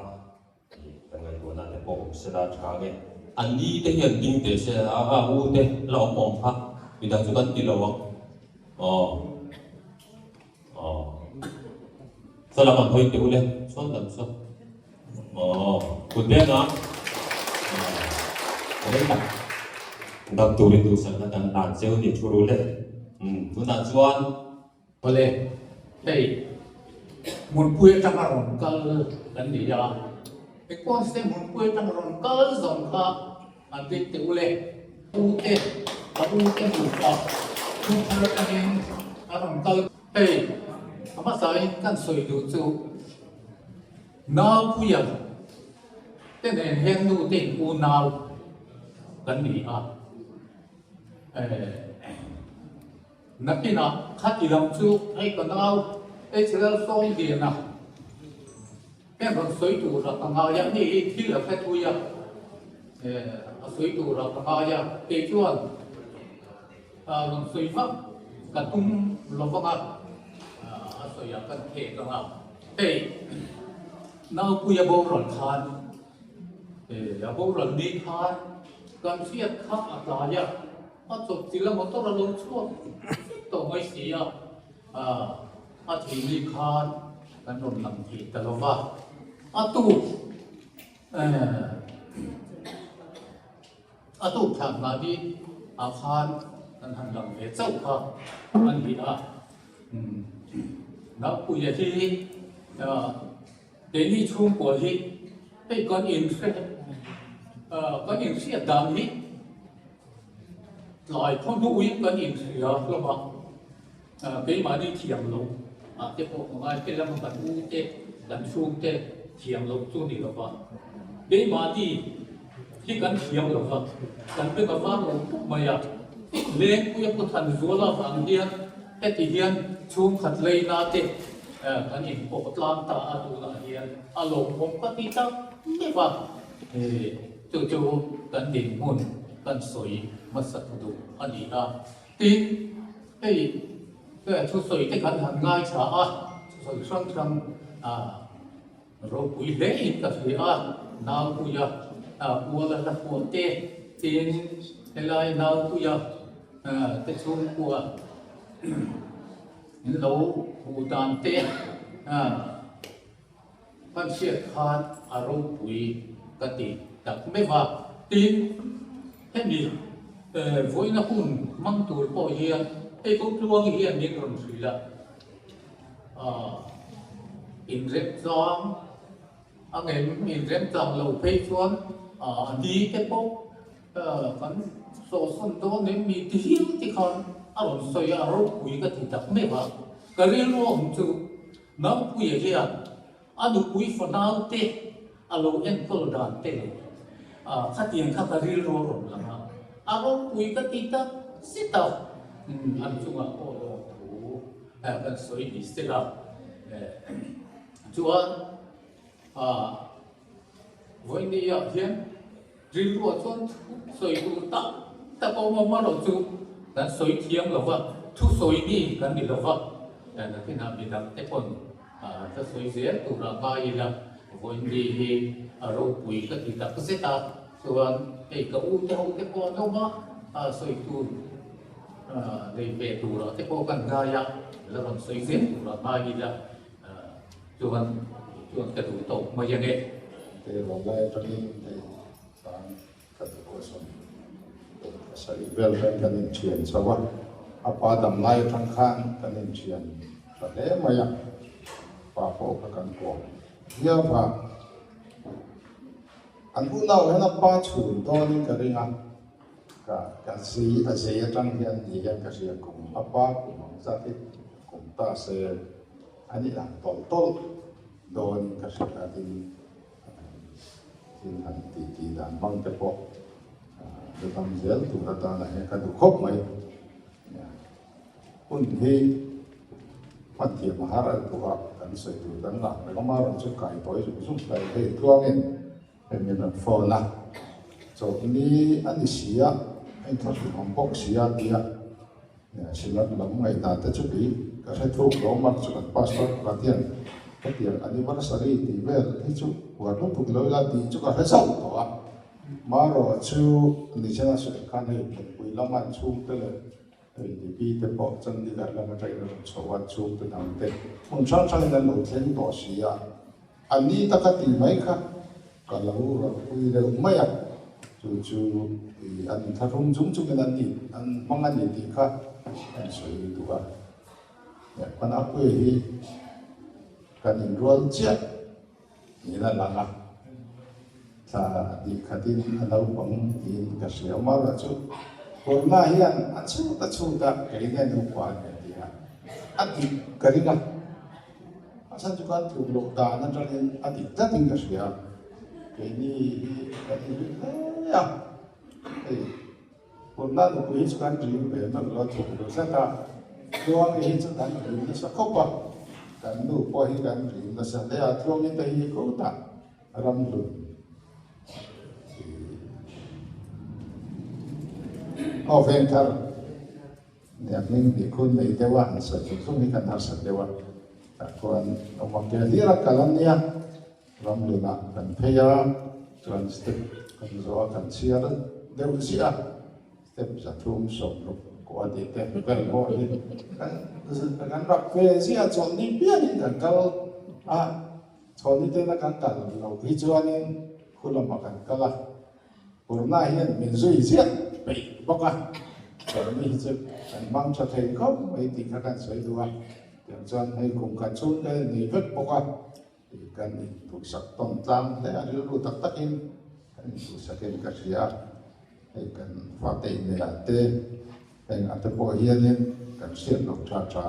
cái này của nó cái bộ sẽ là trả nghe anh đi cái hiện tinh để sẽ u thế lẩu mỏng ha vì đang chúng ta đi lẩu sao làm bằng thôi tiểu lên số lần số kemudian mereka untuk turun itu sangat dan langsung di turun tuan tuan boleh hey mun puye tamaron kal dan dia ekon se mun puye tamaron kal zon ka andik te ule ute buka tu kalau kan aron kal hey apa sai kan soi du chu nào puya tên này hiện nu tên u nào gần đi nãy kia na khát đi làm chú hay còn nào ấy chỉ là song tiền na cái còn suy tu là tăng cao vậy đi thì là phải thui suy tu là tăng cao vậy cái chuyện còn suy pháp cả tung lòng vâng suy cần thể tăng cao thế nào puya bố rồi khan bố rồi đi khan cần siết khắc ở lại chụp chỉ là một tổ lông chuột tổ mấy xí thì đi khan cần rồi làm gì tao lo tu tu thằng nào đi khan cần hành động để châu khan anh đi nào puya thì đến đi chung của hi cái con in sẽ đam hi lại không đủ ý con in sẽ lo mà cái mà đi thiềm lục cái bộ của ai cái làm bằng u tê làm chung tê thiềm lục chung đi lo mà cái mà đi khi cần thiềm lục cần cái mà phát lục mà lên cũng có thành số là vàng điên cái thì điên chung khát lấy na tê kan in po tlang ta atu na hian along mong ka ti ta ni ba chu kan ding mun kan soi masat du ani tin cái chu soi te kan han ngai cha soi sang ro pui le in ka thi na pu ya ua la pu te tin lai na pu ya te chung pu lâu phụ đàn tê con siết khan râu bụi cái gì đặc mấy và tin thế gì với nó cũng mang tuổi bỏ hiền hay cũng luôn hiền những đồng sự là in rep giang anh em in rep giang lâu phê xuống đi cái bộ con số son đó nếu bị thiếu thì con alon soi aro pui ka ti tak me ba karil ro chu nam pui ye ya anu pui for now te alo en kol dan te khatian kha karil ro ro la aro pui ka ti tak sita an chu ma o lo tu kan soi ni stela chuan voi ni ya hian ril ro chuan soi tu ta ko ma ro chu dan soi thiam lo wa thu soi ni kan ni lo wa na cái nào bị đâm cái phần ta soi dễ tu ra ba là voi ni hi ro pui ka ti ta ka se ta chuan cái u te ho te ko no ma soi tu để về tu ra te ko kan ga ya la ron soi dễ tu ra ba là chuan cái tu to ma ya ne te lo lai ta ni te san ka ko son sa ibel ben kan in chien sawa apa dam lai thang khan kan in chien ta le maya pa po ka kan ko ya ba an bu nau hena pa chun to ni ka ringa ka si a se tang hian ni hian ka sia kum apa kum sa ti kum ta se ani lang tol don ka sa ka tin tin han ti dan bang te po the tam zel tu ta na he ka du khop mai kun hi mat thi mahara tu ha kan sai tu dan la ka ma ron chu kai toi chu sum kai he tuang in he min na fo na so ini ani sia anh thắt hồng bốc sia dia xin lỗi lắm ngày ta tới chút đi cái hệ thống đó mặc cho các passport và tiền cái tiền anniversary thì về cái chút và lúc thuộc lối là thì chút cái sống đó mà rồi chú đi xem là sự can hệ quỳ lâm an chung tới là thì bị cái bộ chân đi gặp là cái rồi số vật chung tới nằm tới muốn sang sang là nổi tiếng đó sia anh đi ta cái tiền mấy khác còn lâu rồi quỳ đều mấy à chú anh thắt hồng chung chung cái anh mong anh gì khác anh suy nghĩ đó còn áp quê thì cần những rốn chết như là lăng ta đi khát tin anh đâu bằng tin cái gì mà là chú còn na hiền anh chú ta cái này nó quá cái gì anh đi cái gì anh sao chú con chụp lục ta nó cho nên anh đi tất nhiên cái gì cái này à còn na nó quý chú con chụp về nó lo chụp được sao ta tuang ini sedang rim sa kopa kan nu po hi kan rim na sa le tuang ini tahi ko ta ram lu o ven thar ne min di kun nei dewa an sa chu mi kan har sa dewa ta kon o ma ke dira kalania ram lu na kan pheya tran step kan zo kan sia deu sia step sa thum som lu của thì cái gần bộ thì cái rập về gì à chọn đi biết đi cần câu chọn đi tên là cần cần đầu khi cho nên khu làm bằng cần câu là hôm nay hiện mình duy diện bị bóc à chọn đi chứ cần mang cho thầy không mấy thì các bạn soi đua điểm chọn hay cùng cả chung cái này vứt bóc à thì cần thuộc sắc tổng tam để ăn lưu tắc tắc in cần thuộc sắc cái gì à hay cần phát triển để ăn tê anh ăn tập bồi hiền nên cần xuyên lục trà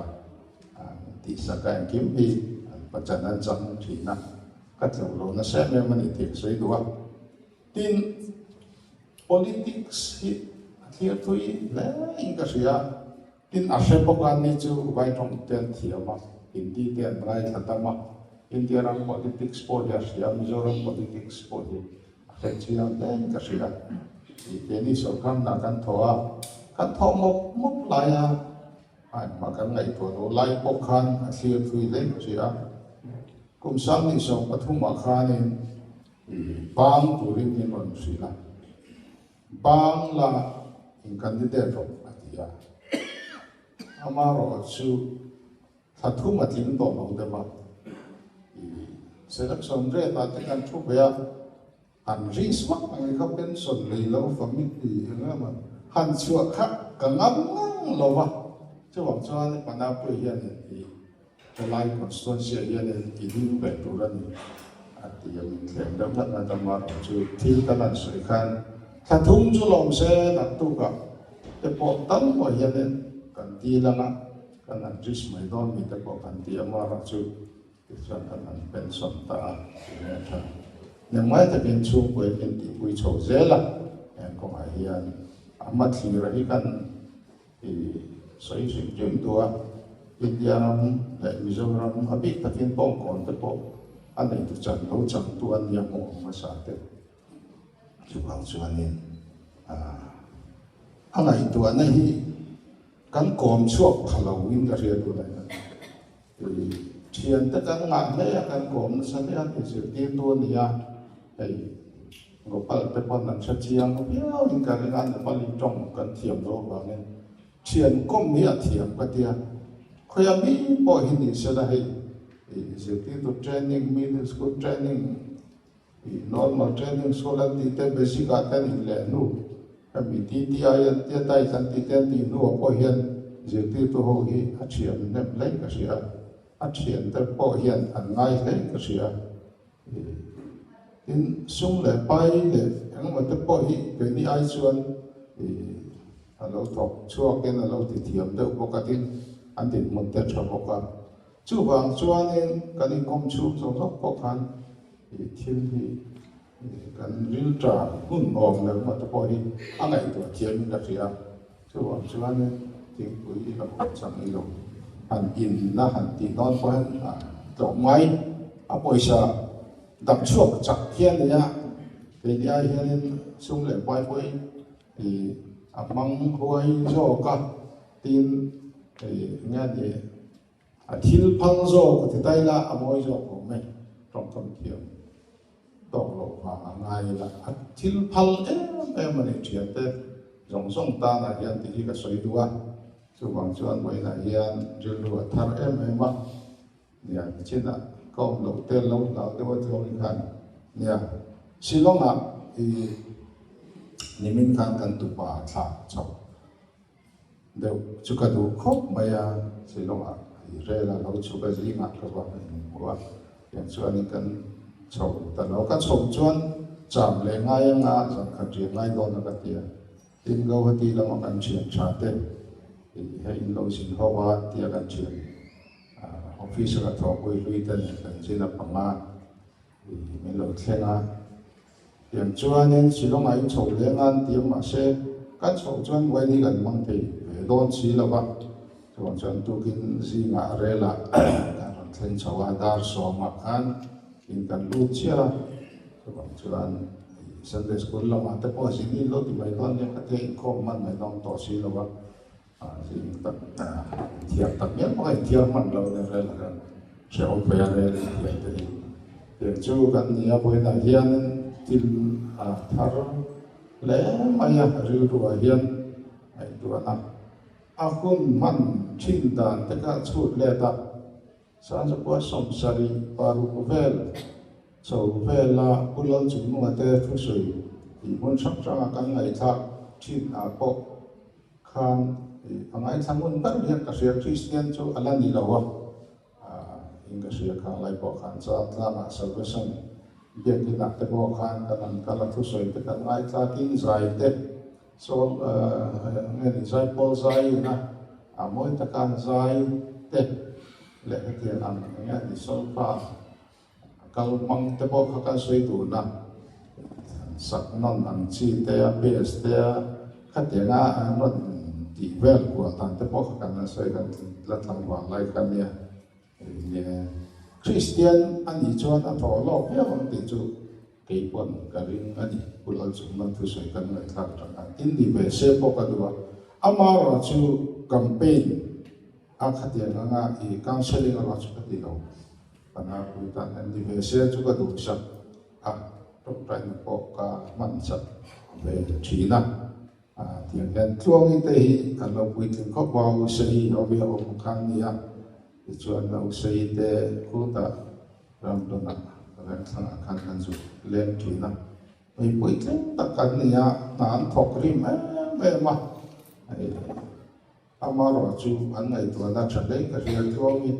thì sẽ cái kiếm đi và chân anh chân chỉ nè các tiểu lộ nó sẽ đem mình thiệt suy đua tin politics thì thôi lẽ cái gì à tin áp sẽ bóc anh đi chú vai trong tiền thiệt mà tin đi tiền lại thật mà India rằng politics policy Mizoram politics policy sẽ chỉ là cái gì à thì cái này số khăn là căn thọ kan thọ mốc lại mà kan ngày tuổi nó lại bốc khan khi phui lên gì à cũng sáng đi xong bắt thùng mà khan nên bang tuổi nên còn gì là bang là candidate rồi thì ama rồi chú thật thùng mà tiếng tổ nó được mà selection rate là cái kan chụp về anh risk mắc anh không đến sồn lì lâu phẩm thì nữa mà han chua khác cả ngắm lâu mà chứ bọn cho nên bạn nào bây giờ thì cái lai constituency hiện nay thì đi về trụ ra thì mình khen đấm lẫn là tầm mà chú thi ta là sợi khan thà thung chú lòng xe đặt tu cả cái bộ tấm của hiện nay cần ti là mà cần ăn risk mấy đòn mình cái bộ cần ti mà là chú cái chuyện cần ăn pension ta nhưng màถ้าเป็นช่วงเวลาที่คุยโชว์เจ้าละก็หายยันอามาที่เราให้กันที่ใส่สิ่งจุ่มตัวอินเดียและมิโซรัมฮับบิตะกินป้องก่อนแต่พออันนี้ทุกจันเราจังตัวนี้มองมาสาธิตช่วงช่วงนี้อันไหนตัวนี้กันกอมช่วงฮาโลวีนก็เรียกตัวนั้นเทียนแต่กันงานเลยกันกอมสัญญาที่สุดที่ตัวนี้ไอ้ก็เปิดไปพอนั้นชัดเจนก็เพี้ยวยิ่งการงานแต่พอลิจงกันเทียมโลกว่าเนี่ยเทียนก็มีเทียมก็เดียวเขายังมีพอหินอีกเสียให้สิ่งที่ตัว training middle school training normal training schoolอันที่เต็ม basic กันอีกแล้วนู่นมีที่ที่อายันที่ใต้สันติเต็มที่นู่นพอเห็นสิ่งที่ตัวเขาเห็นอาเทียมเนี่ยเล็กก็เสียอาเทียมแต่พอเห็นอันง่ายเล็กก็เสียin sung le pai le ang ma te po hi pe ni ai chuan a lo thok chuak ken a lo ti thiam deuh bawk a tin an tin mun te tha bawk a chu wang chuan in kan in kom chhum zawng zawk bawk han thil hi kan ril tra hun om le ma ta po hi angai to thiam ka ria chu wa chuan ne ting pui ka chang i lo han in na han ti non po han to mai a poisa dam chuak chak hian ya ke dia hian sung le pai poi thì mang huai zo ka tin nghe thì thil phang zo thì tay là amoi zo của mình trong tâm thiền đọc lộ và ngay là thil phang em mà này chuyện thế dòng sông ta là hiện thì cái suy đua chú bằng chuan với là hiện riêng đua thar em mà nhà trên là công đầu tiên lâu nào tôi mới thôi kan nhà xin lỗi ạ thì nimin kan kan tu pa tha chau deu chu ka du khop maya silonga re la lo chu ka ji ngat ka wa wa yang chuan ni kan chau ta lo ka chau chuan cham le ngai nga sang kha tri ngai do na ka tia tin go ha ti lo kan chian cha te he in lo sin ho wa tia kan chian office ka tho koi lui ta ni kan chi na panga min lo thlenga yang chuan in silonga in chho le ngan tiam ma se kan chho chuan wai ni kan mang thei don chi lo ba chuan tu kin zi nga re la kan thlen chawa dar so ma khan in kan lu chia chuan Sunday school lo ma te po sin in lo ti mai don ne ka te ko man mai dong to si lo ba sin ta thiam tak mel ma thiam man lo ne re la kan se o pe re le te chu kan nia po na hian tin thar le maya ri ru hian ai tu na akun man chin dan te ka chut le ta san sa ko som sari paru ko vel so vela ulal chu nu ate thu sui i mun sak sang kan ngai tha chin a po khan angai thamun par hian ka sia Christian chu alani lawa inga sia kha lai po khan cha tlama salvation biak ki nak te po khan kan kala thu soi te kan ngai tha king zai te so nge ni zai pol zai na amoi ta kan zai te le ke an nge ni sol pa kal mang te po kha kan soi tu na sak non ang chi te a bes te kha te nga non ti vel ko tan te po kha kan soi kan la tlang wa lai kan ne Christian ani chuan a tho lo pe on ti chu ke pon ka ring ani pulal chu man thu soi kan ngai thak tang in di be se po ka duwa amara chu campaign a khatia nga I counseling a chu ka ti lo pana ku tan an di be se chu ka du sa a to trai po ka man sa be thina tiang kan tuang in te hi kan lo pui tin ko ba u sei o be o kan nia chuan lo sei te ku ta ram to na ran sang kan kan zu len thina ei pui tlem ta kan nia nan thok rim me ma amaro chu an ngai to na chale ka ria tuang in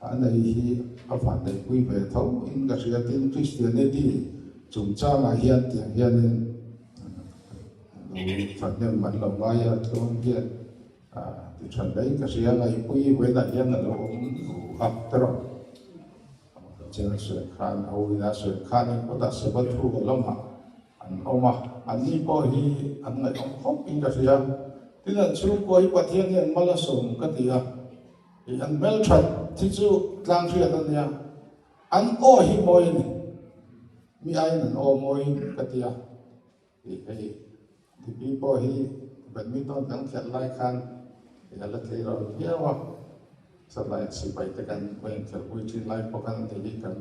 an nei hi a fan dei pui ve tho in ka ria tin Christianity chung cha ma hian tiang hian in lo fan nem man lo ma ya tuang hian thì trận đấy cái gì này quy với đại nhân là nó học đó trên sự khan hầu là sự khan có đặt sự bất thu của lâm hạ anh ông mà anh đi coi hi anh lại ông khóc in cái gì thế là chú coi qua thiên nhiên mà là sống cái gì thì anh mel thật thì chú lang chuyện đó nha anh ô hi môi này mi ai nên ô môi cái gì thì đi coi hi bệnh mi tôn đang thiệt lai khan ala te ro hiawa salai si pai te kan wen thel pui chin lai pokan te hi kan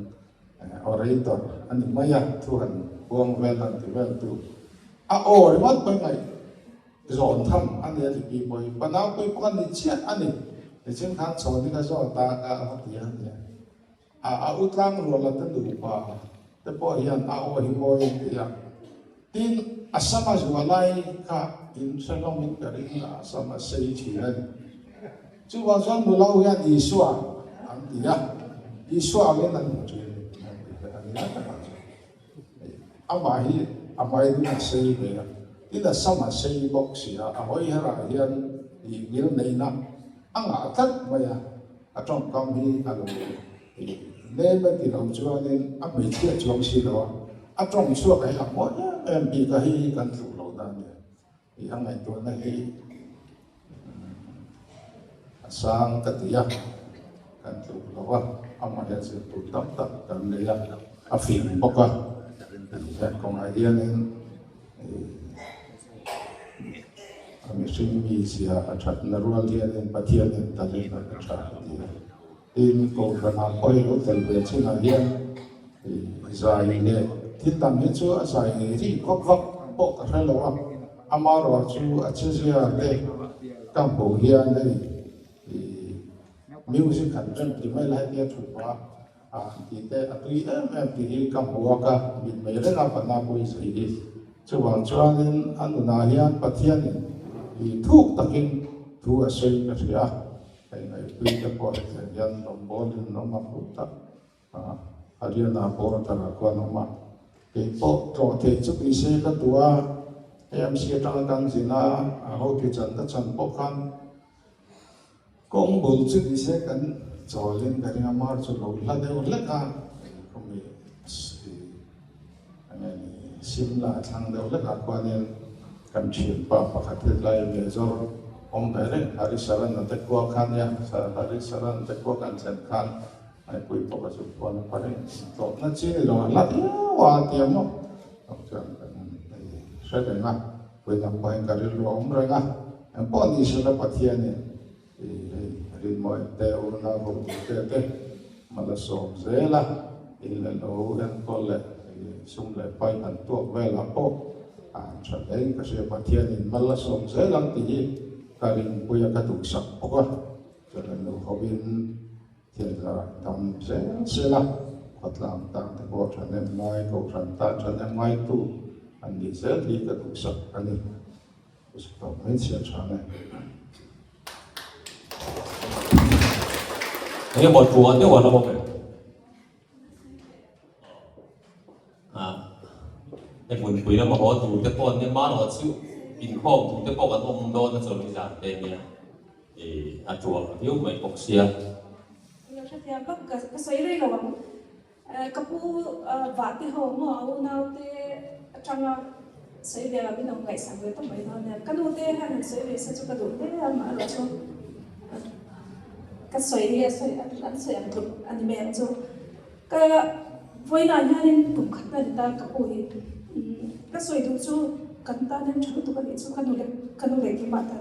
orator ani maya thuan buang velan ti vel tu a or mat pai ngai zon tham ani ti pi poi panau pui pokan ni chiat ani te chen khan chon ni ka zo ta ka ha ti han ya a utlang ro la ta du pa te po hian a o hi moi ti ya tin asama zualai ka in salong in ka ring asama sei chi han chu wa zon mu lau ya di suwa ang ti ya di suwa men an chu amai du sei be ya tin asama sei box ya a hoi hara hian I gil nei na anga tat ma ya a trong kam hi a lo ne ba ti lo chuan in a mai chi chuang si lo a trong suốt cái làm mỗi em bị cái hi cần thủ lâu đan thì hàng ngày tôi này hi sang cái gì cần thủ lâu à ông mà hiện sự tụ tập tập cần đấy à phim bóc à thì còn ai điên nên mình sinh mi xia chặt nở ruột điên bắt điên nên ta lên nó chặt in cổ phần hàng quay lối từ về trên là điên dài này thì tầm hết chỗ dài này thì có vấp bộ cái lâu à amaro chú chú gì đây trong bộ hiền đây music hẳn chân thì mấy lại kia chụp qua thì thế tuy em thì trong bộ cả mình mấy cái nào phần nào cũng gì đi chú bảo cho nên anh na hiền bắt hiền thì thuốc takin thu ở xây cái gì cái này quy cái bộ cái hiền đồng bộ nên nó mặc phục tập Ariana bộ ta là quan nó mặc cái bộ trò thể chút đi xe cái tua em sẽ trang căn gì na hậu kỳ chân đất chân bộ khăn công bố chút đi xe cần cho lên cái nhà mar cho lâu là đều lắc à không bị anh này sim là thằng đều lắc à quan nên cần chuyển vào và khát lại về rồi ông thấy đấy Harisaran là tất qua khăn nha Harisaran tất qua cần chân khăn ai quỳ bỏ cái chụp quan phải đấy tốt nó chỉ là lát hoa tiêm không chẳng sẽ để ngã quỳ nằm quay cái rồi ông rồi ngã em bỏ đi sẽ là bắt thiên này thì mọi teo na không thế mà là sổ dễ là thì là lâu em có lệ xung lại bay hẳn tuột về là bộ cho đến cái sự phát triển mà là sổ dễ lắm thì cái đình bây giờ cái tụ sập quá cho nên nó có bên thiệt làทำdễ lắm hoặc làm tăng thì có cho nên ngoài cầu sản ta cho nên ngoài tụ anh đi dễ thì cái tụ sập anh đi tổng mấy chuyện cho này cái một chùa cái một nó một cái buồn quý nó mà có tụ cái con cái má nó chịu in khom tụ cái con ông đó nó rồi giảm tên nha thì chùa thiếu mấy bọc xia Saya bak kasoi rồi kapu vati ho mo au nau te changa sei de abi nong ngai sang ve to mai no ne kanu te han sei ve sa chu ka du te ma lo chu kasoi ri sei an sei an tu an me chu ka voi na nya nin tum khat na ta kapu hi kasoi du chu kan ta nen chu tu ka ni chu kanu le ki ma ta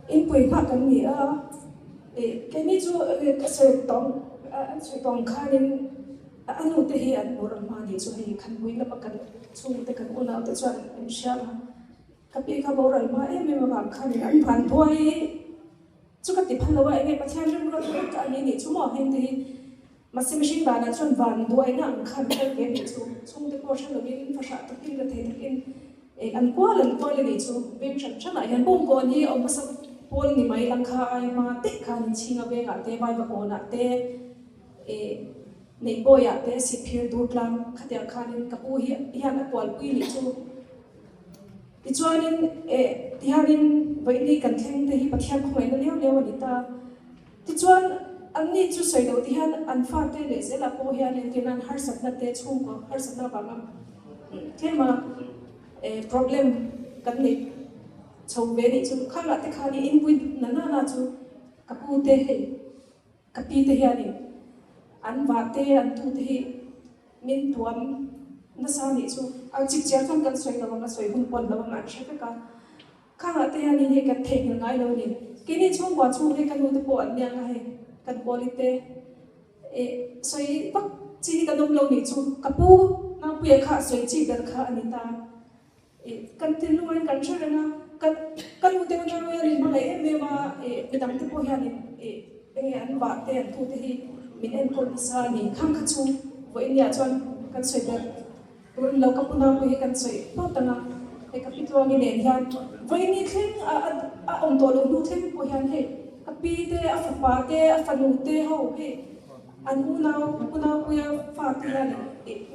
in pui pha kan ni cái này chú cái sợi tông khai nên anh hút thì anh mua làm gì chú hay khăn quỳ là bắt cần chú thì cần uốn áo thì chú anh xem cái bị cái bao rồi mà em mà làm khai anh phản thôi chú cái tiếp hành lâu anh ấy bắt theo trong cái này chú mà hiện thì mà xem sinh bạn anh chú phản thôi na anh khai cái này chú thì có sẽ là bên phát sát cái cái thế cái anh qua lần qua lần này chú bên sản này anh bung còn gì ông sao Paul ni mai lang kha ai ma te khan chinga ve ga te vai ba ko na te nei boya te sipir du tlang khatia khanin kapu hi hian kwal pui ni chu ti chuanin tihanin vaini kan thleng te hi pathian khoi na leo leo ni ta ti chuan an ni chu soi do tihan an fa te le zela po hian tin an har sat na te chu ko har sat na ba ngam thema problem kan ni chau ve ni chu khala te khani in pui na chu kapu te he kapi te hiani an va te an tu te min tuam na sa ni chu a chik cher thang kan soi na soi hun pon la ma sha ka khala te hiani he ka thek na ngai lo ni kini chung wa chu he kan nu te po an nya he kan poli te soi pak chi ka dom lo ni chu kapu na pu kha soi chi dar kha ani ta kan tin lu kan sha na kan ute na ro ri ma le me ma pedam te po hian an va te an tu te hi min en ko sa ni kham kha chu vo in ya chuan kan soi der ron lo ka puna ko hi kan soi pa ta na e ka pitwa ni len hian vo in ni thleng a om to lo nu thleng po hian he ka pi te a fa pa te a fa nu te ho he an una ko ya fa te ya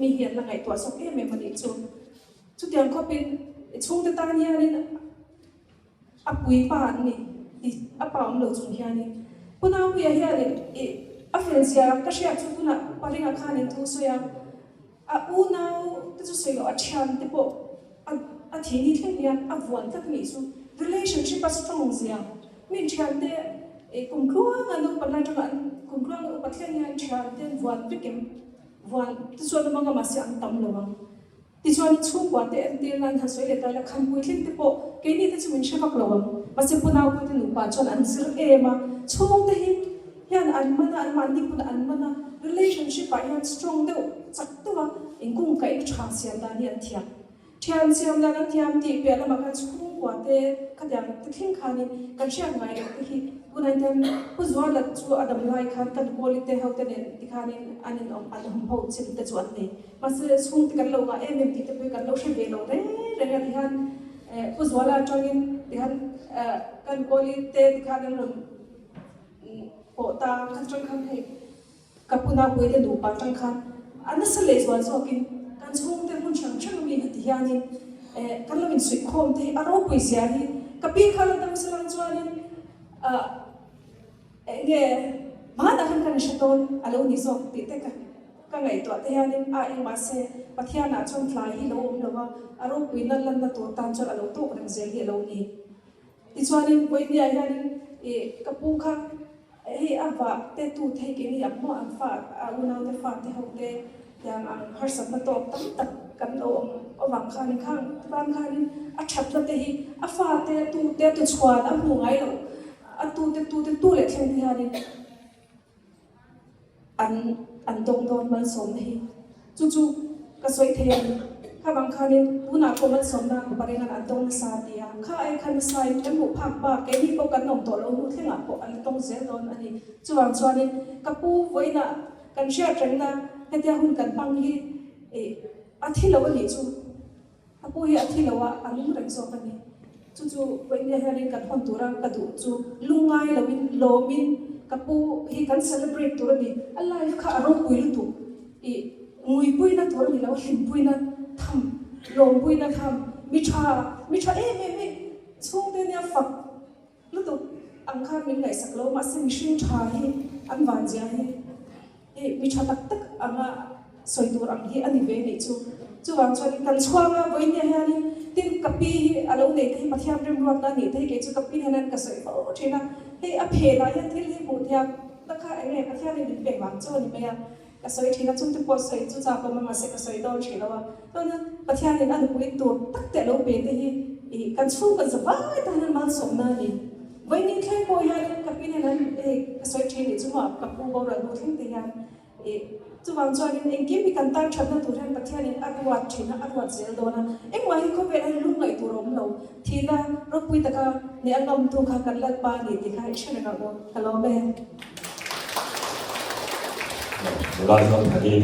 mi hian la ngai to so e me ma ni chu tiang ko pin chung te ta ni ani apui pa ni apa om lo chung hiani puna pu ya hiani a felsia ka shia chu tuna paringa khanin thu so ya u now te chu sei lo a thian te po a thini thleng hian a vuan tak ni chu relationship a strong zia min thian te kum khruang anu panai tanga kum khruang pathleng hian thian te vuan pikem vuan te chu na manga ma se ang tam lawang ti chuan chu kwa te an tir nan ha soi le ta la khan pui thleng te po ke ni te chu min shakak lawang ma se punau pu te nu pa chuan an sir ema chung te hi hian an mana an man ni pun an mana relationship a hian strong deuh chak tuwa ingkung kai tha siam dan hian thiam siam dan an thiam ti pe lama kan chung kwa te khadyang te thing khani kan shia ngai te hi punan ten pu zuar la chu adam lai khan kan quality health te ne ti khani anin om an hom ho chim te chu an ne mas chung ti kan lo ga em ti te pe kan lo she ve lo re re ti han pu zuar la tongin ti han kan quality ti khan ron po ta kan chang khan he kapuna pui te du pa tang khan an sa le zual zo kin kan chung te mun chang chang mi ti hianin kan lo min sui khom te aro pui sia hi kapi khala dam salang chuanin nge ma da kan shaton alo ni zo ti te ka ngai to te hianin a eng ma se pathiana chon thlai hi lo wa aro pui na lan na to tan chon alo to rang zel hi lo ni ti chuanin poi ni hianin kapu kha he ava te tu thei ke ni apmo an fa una te fa te hote yang ang harsat na to tam tak kan lo awang khan khang ban khan a that la te hi a fa te tu chhuan a mu ngai lo a tu te le thleng hi ani an dong don mal som hi chu ka soi the kha bang khan una ko mal som na paringan an dong sa dia kha ai khan sai te mu phak ba ke ni ko kan nom to lo mu thlenga ko an tong zel don ani chuang chuanin kapu voina kan share trengna hetia hun kan pang hi athilo ni chu apu hi athilo wa anu rang so kan ni chu voina harin kan hon turang ka du chu lungai lomin kapu hi kan celebrate tur ni alive kha aro pui lu tu ngui pui na tur ni lo him pui na tham long pui na tham mi tha e chung te nia fak lu tu ang kha min ngai sak lo ma se mi shin tha hi an van ja hi mi tha tak anga soi tur ang hi ani ve ni chu wang chuan kan chhuanga voin ya ni tin kapi hi alo nei te pathiam rem ruat na ni te ke chu kapi hanan ka soi fo thina he a phe la ya thil hi mu thia ta kha enge pathiam ni pe wang chu ni me ya ka soi thina chung te po soi chu cha pa ma se ka soi don thila wa to na pathiam ni an pui tur tak te lo pe te hi kan chung kan zawai ta nan mal som na ni voin ni thleng ko ya kapi hanan ka soi thini chu ma kapu bo ra do thing te ya chu wang chuan in engki mi kan tar thatna tur han pathian in atwat thina atwat zel dona engwa hi ko vel lu ngai turom lo thina ro pui taka ne angam tu kha kan lat pa ni ti khai chhena ka go kalo be lai zo thadi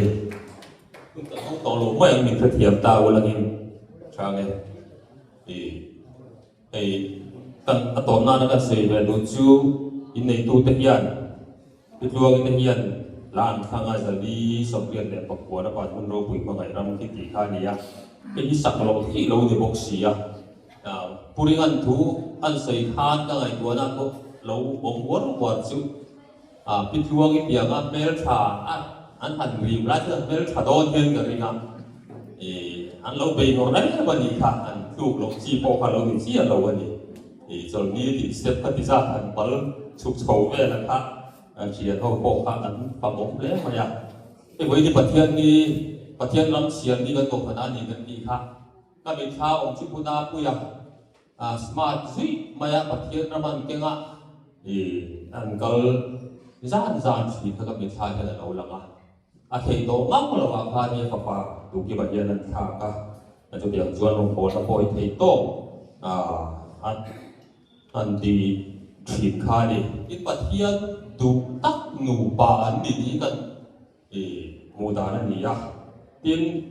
kun ta hong tong lo mai min tha thiam ta wala in chang ei kan atom na kan sei ve lu chu in nei tu te hian ti luang te hian lan khanga zali sopian le pakwa na pa thun ro pui ma ngai ram ki ti kha ni ya ke hi sak lo hi lo ni box si ya puring an thu an sei khan ka ngai tu na ko lo bom war chu pi luang i piang a mel tha an han ri ra cha mel tha don hen ka ri na an lo be no na ba ni kha an tu lo chi po kha lo ni chi an lo ni chol ni ti step ka ti za han pal chuk chho ve la kha chia thâu bộ khác ấn và bóng lẽ mà ya cái với đi bát thiên lâm xiên đi cái tổ phản anh đi cái khác các bên cha ông chụp na puya smart duy mà ya bát thiên làm ăn cái ngã anh câu gian chỉ các bên cha cái là lâu lắm thầy tổ mắc là vào pha đi phật pháp đủ cái bát thiên anh cha cả anh chụp điện chuan ông phổ sapoi thầy tổ anh đi triển khai đi cái bát thiên đủ tắc nụ bà ấn đi gần mô đà là gì à tiên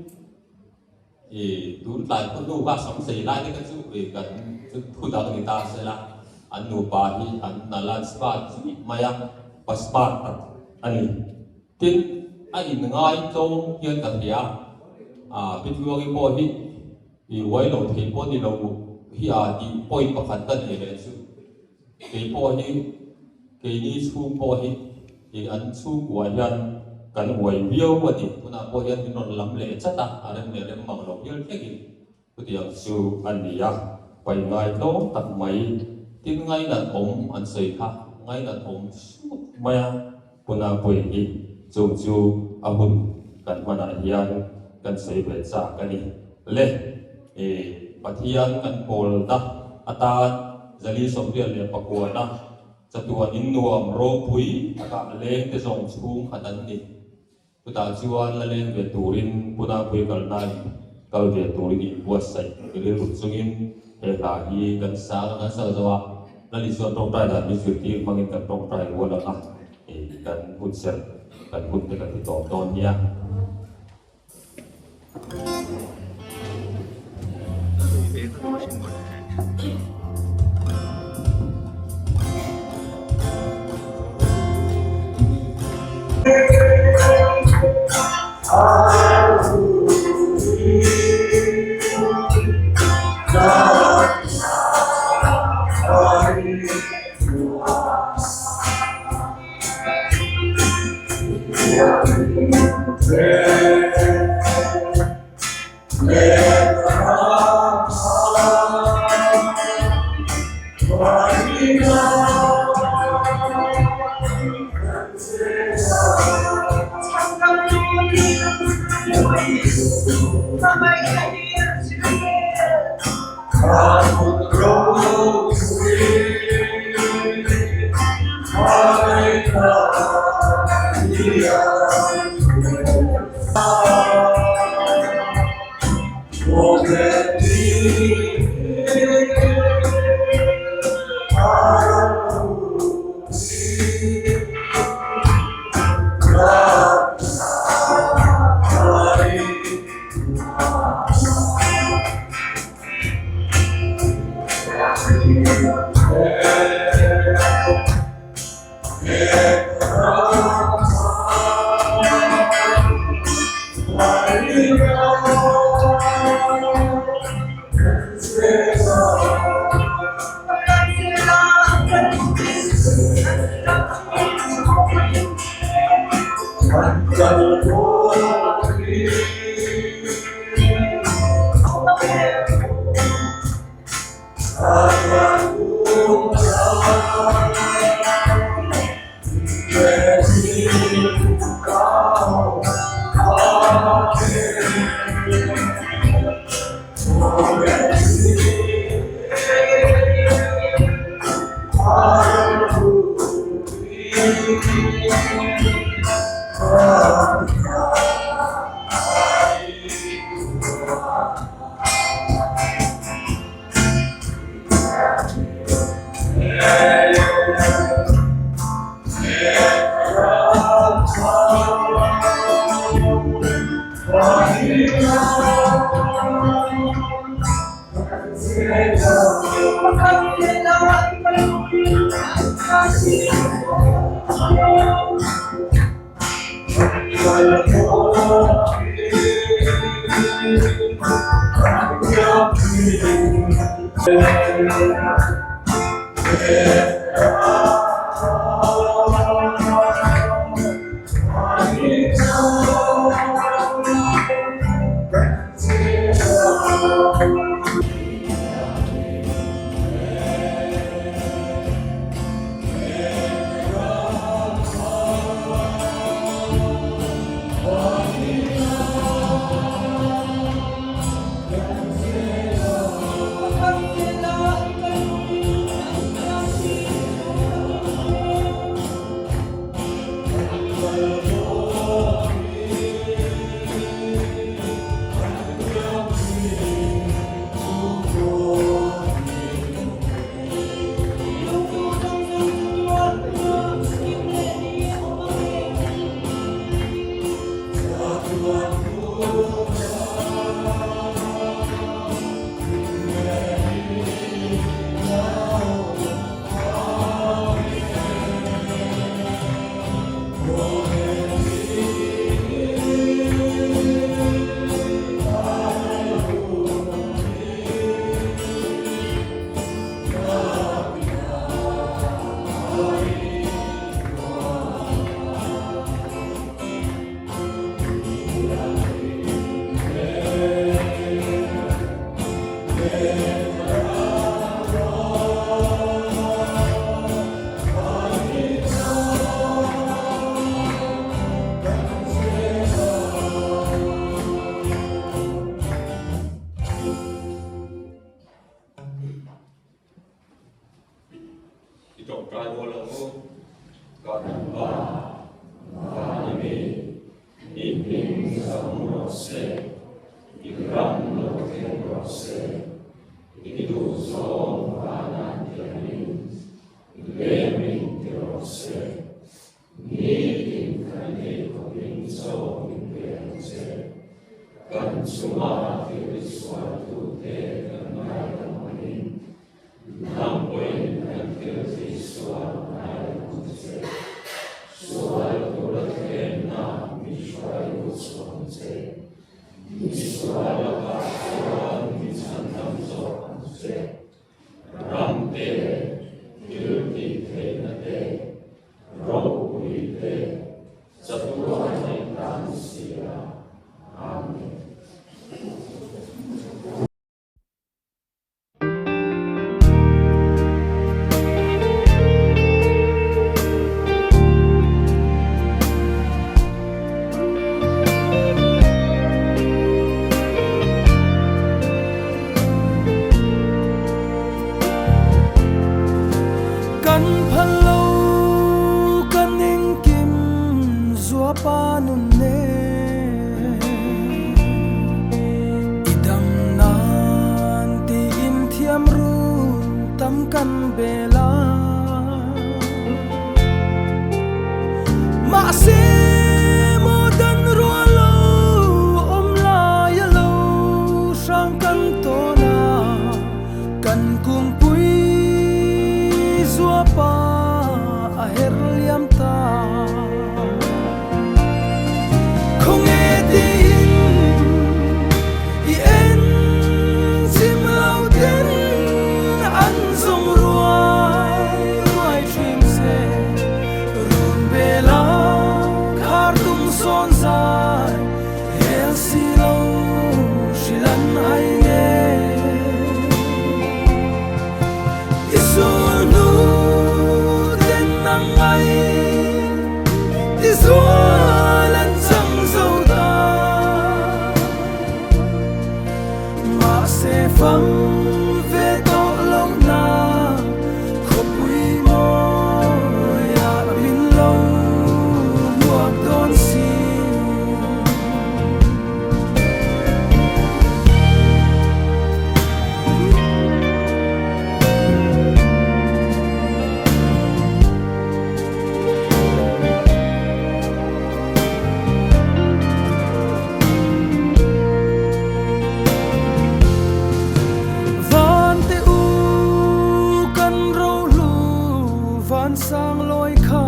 đủ lại con nụ bà sống xảy lại cái chú gần thu đạo người ta sẽ là anh nụ bà thì anh là lan spa chỉ mà ya bà spa anh tiên anh ngay trong hiện tại thì biết vừa cái bộ thì quay đầu thì bộ thì đầu thì thì bôi bạc hẳn tân này đấy chứ cái bộ thì cái ní chung bộ thì anh chung của nhân กันหวยเบี้ยวกว่าดิคุณอาพ่อยันนนลำเละชัดตาอะไรเนี่ยเรื่องมังหลอกเยอะแค่กี่กุฏิยังสูอันนี้ไปไงโน้ตัดไม่ที่ไงนั่นผมอันเสียค่ะไงนั่นผมไม่คุณอาพ่อยันจู่อาบุญกันมาหนายันกันเสียเบสากันนี่เล่ปฏิญาณกันโกลนะอาตาจะรีสมเด็จเลยประกวดนะจะตัวนินนวมโรปุยอากาศเล่งจะส่งชูงขนาดนี้พุทธาชีวันละเล่งเวตูรินพุทธาปุยกันนายกัลเวตูรินวัวใส่กิเลรุสุงินเฮตาฮีกันสากันสาจวะนั่นลิส่วนตรงใจด้านมิสุทธิมังกันตรงใจวัวละนะกันพุทธเสกกันพุทธกันติดต่อตอนนี้ trọng trai vô lầu còn ba và mi im im sống nó sẽ im rắm nó thêm nó sẽ đi đủ sống và nan tiền lệ mình nó sẽ nghĩ tìm cái này của mình sau mình tiền sẽ cần semua diri suatu dengan ayat nampoi dan diri suatu ayat suatu lekena miswai uswanje miswala kasuan misanam soanse ramte ilti tenate rokuite satu ayat sila amin. Kan phalo kan ning kim zua pa nun ne idam nan ti in thiam ru tam kan bela ma se mo dan ro lo om la ya lo sang kan to na kan kung pui zua pa a her liam ta không nghe tin i en sim lao ten an zong ruai trim se run bela khar tum son zai el si lo shilan hai nge isul nu ten nang ai izualan sang zau ta ma se phang ve to lo na khopui mo ya bin lo luak don si van te u kan ro lu van sang loi kha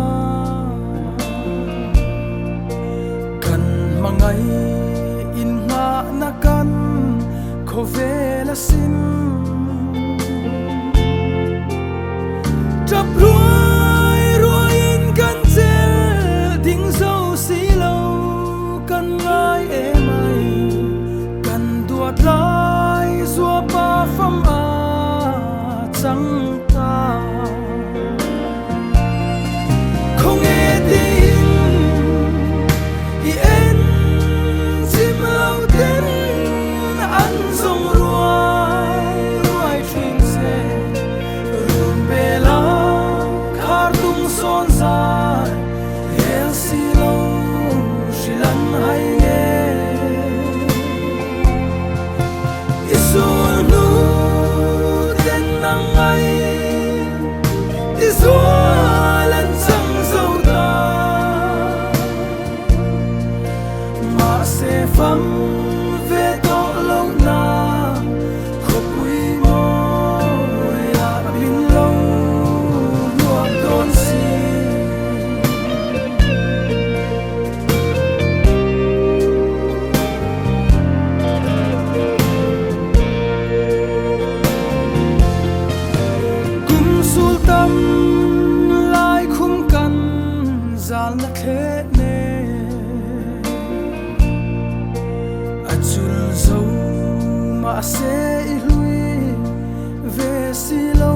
kan mangai in nga na kan kho ve la sin chap ruai in kan zel ding zo si lo kan ngai e mai kan duat lai zua pa pham a chang ta không nghe tin i en sim lao ten an zong ruai trim se run bela khar tum son zai el si lo shilan hai nge isul nu ten nang ai izualan sang zau ta ma se phang ve to lo na khopui mo ya bin lo luak don si kum sultam lai khum kan zal na khe ne achul zo ma se i hlui ve si lo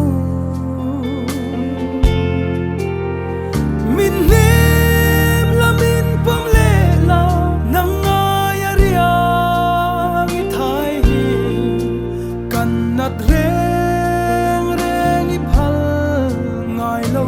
min nem la min pom le la nang ai aria i thai hi kan nat reng reng i phal ngai lo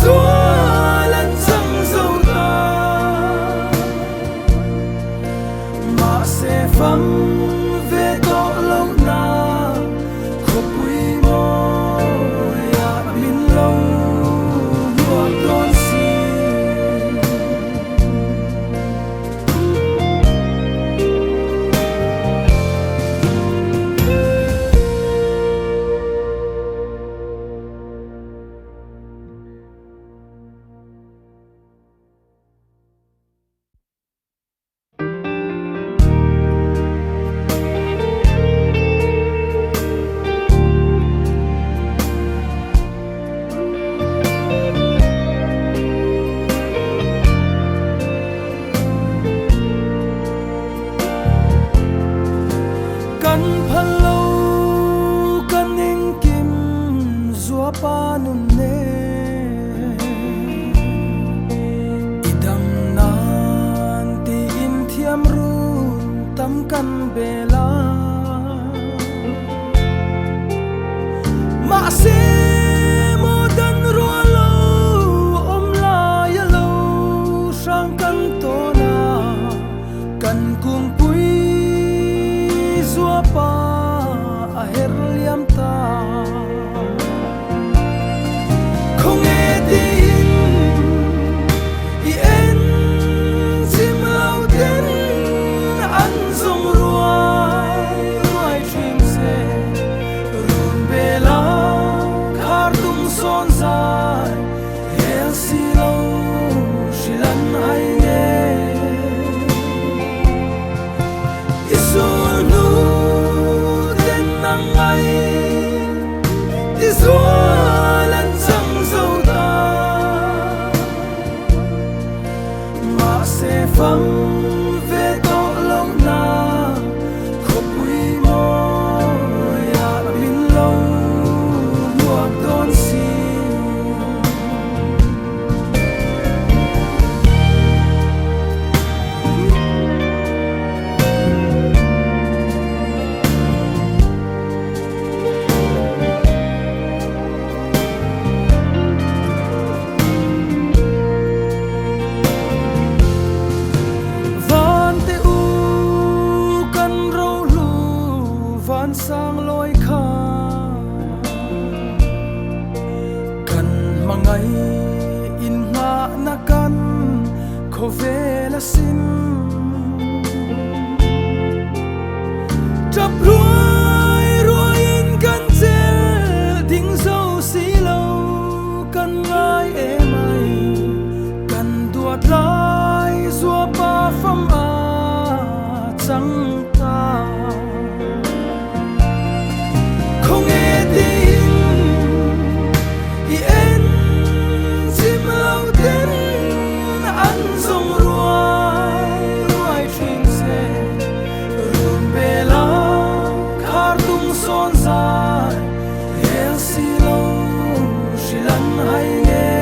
xóa lần chẳng dâu ta mà sẽ vắng về đó lâu na khóc quý mô ya min lâu nuột con xin kan phalo kan ning kim zua pa nun ne idam nan ti in thiam ru tam kan bela ma se mo dan ro lo om la ya lo sang kan to na kan kung pui zua pa a her liam ta không nghe tin i en sim lao ten an zong ruai trim se run bela khar tum son zai hel si lo shilan hai nghe isunu den nang ai isua lan chẳng dâu ta mà sẽ vắng về đó lâu na khóc quý mô ya min lâu nuột con xin van te u kan ro lu van sang loi kha kan mangai in nga na kan kho ve la sin chap ruai ruai in kan zel ding dâu si lo kan ngai e mai kan duat lai zua pa pham a chẳng ta không nghe tin i en sim lao ten an zong ruai trim se run bela khar tum son zai hel si lo shilan hai nghe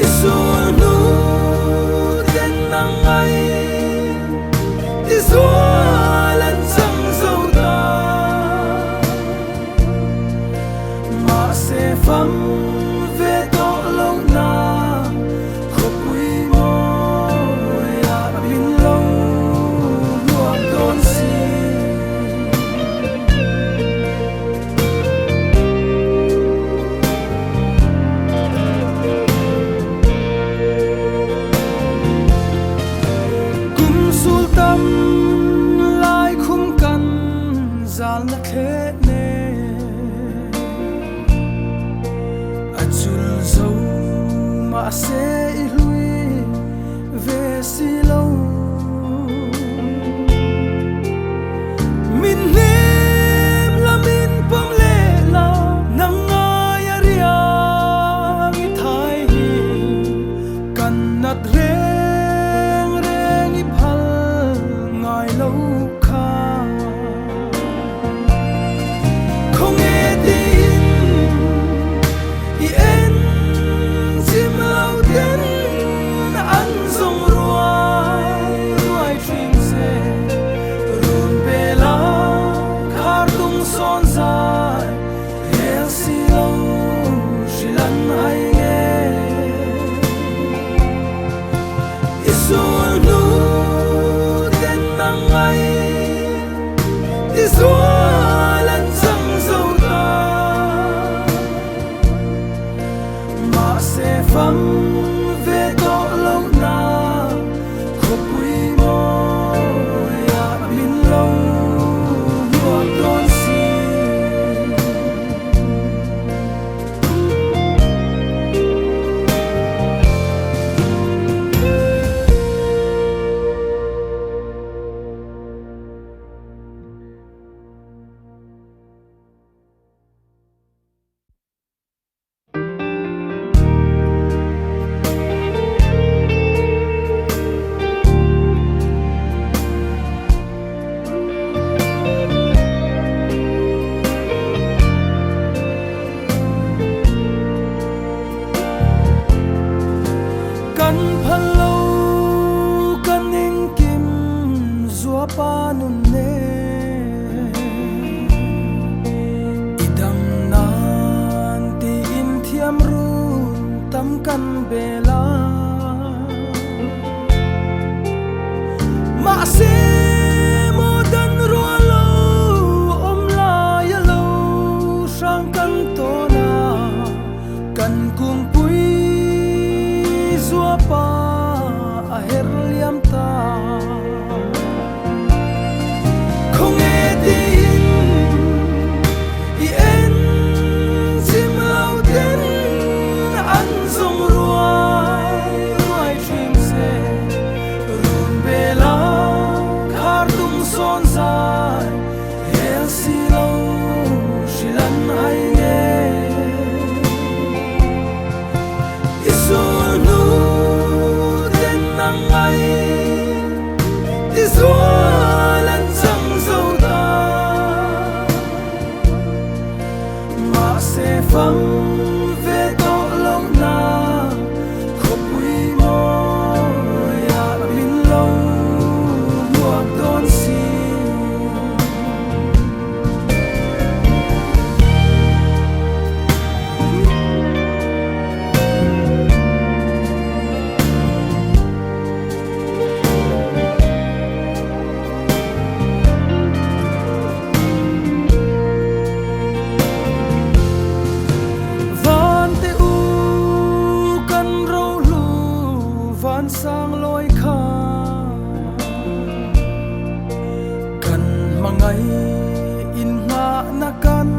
isunu den nang ai isua lan chẳng dâu ta mà sẽ vắng về đó lâu na khóc quý mô ya min lâu nuột con xin kum sultam lai khum kan zal na khe ne achul zo ma se i hlui ve si lo min nem la min pom le la nang ai aria i thai hi kan nat reng reng i phal ngai lo kha không nghe tin i en sim lao ten an zong ruai trim se run bela khar tum son zai hel si lo lan hay nghe Isul nu tên nang ai Isul lan sang dâu ta mà sẽ vắng về đó lâu na khóc quý mô ya min lâu nuột đón xin kan phalo kan ning kim zua pa nun ne idam nan ti in thiam ru tam kan bela ma se mo dan ro lo om la ya lo sang kan to na kan kung pui zua pa a her liam ta không nghe tin i en sim lau ten an zong ruai trim se run bela khar tum son zai hel si lo shilan ai nghe Isul nu tên nang ai Isul lan sang dâu ta mà sẽ vắng về đó lâu na khóc quý mô ya min lâu nuột đón xin van te u kan ro lu van sang loi kha kan mangai in nga na kan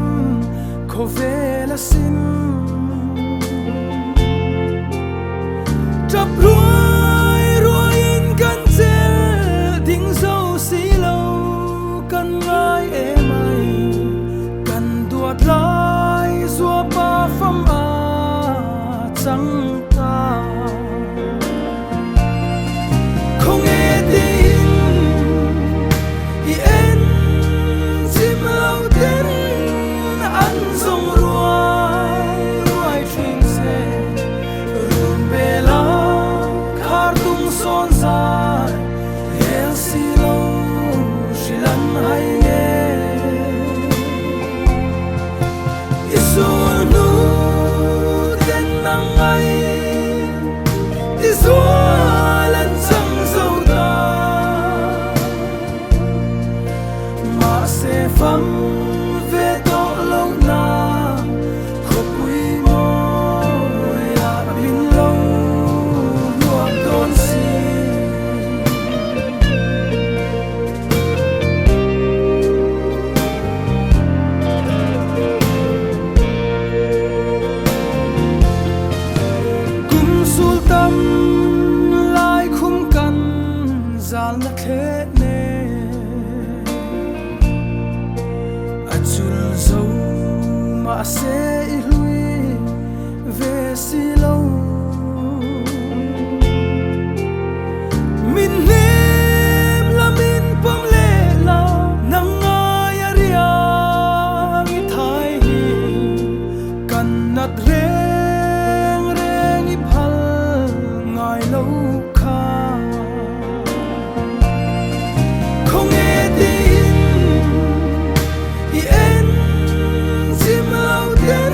kho ve la sin chap ruai ruai in kan zel ding zo si lo kan ngai e mai kan duat lai zua pa pham a chang ta không nghe tin i en sim lau ten an zong ruai trim se run bela khar tum son zai hel si lo shilan ai nghe Isul nu tên nang ai Isul lan sang dâu ta mà sẽ vắng về đó lâu na khóc quý mô ya min lâu nuột đón xin kum sultan lai khum kan zal na khe ne achul zo ma se i hlui ve si lo min nem la min pom le la nang ai aria ngi thai hi kan nat reng reng i phal ngai lo kha không nghe tin i en sim lau ten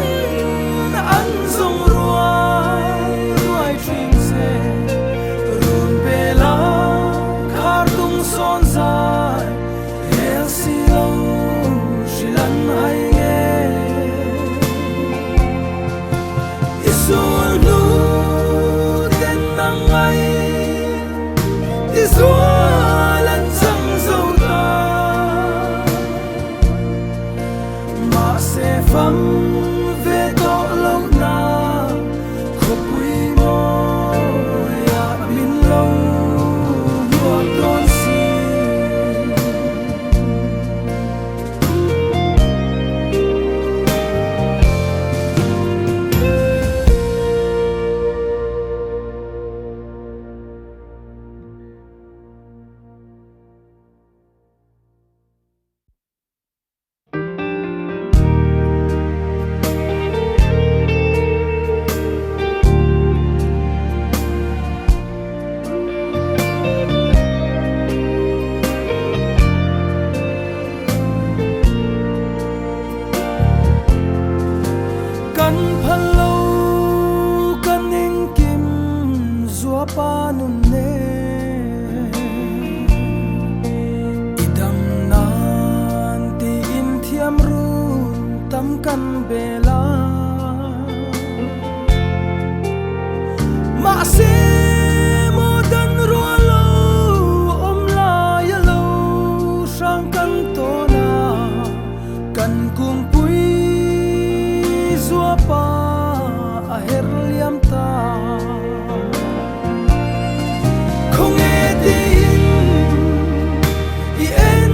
mà sẽ vắng về đó lâu na khóc quý môi à min lâu nuột đón xin kan phalo kan ning kim zua pa nun ne idam nan ti in thiam run tam kan bela ma se mo dan ro lo om la ya lo sang kan to na kan kung pui zua pa a her liam ta không nghe tin i en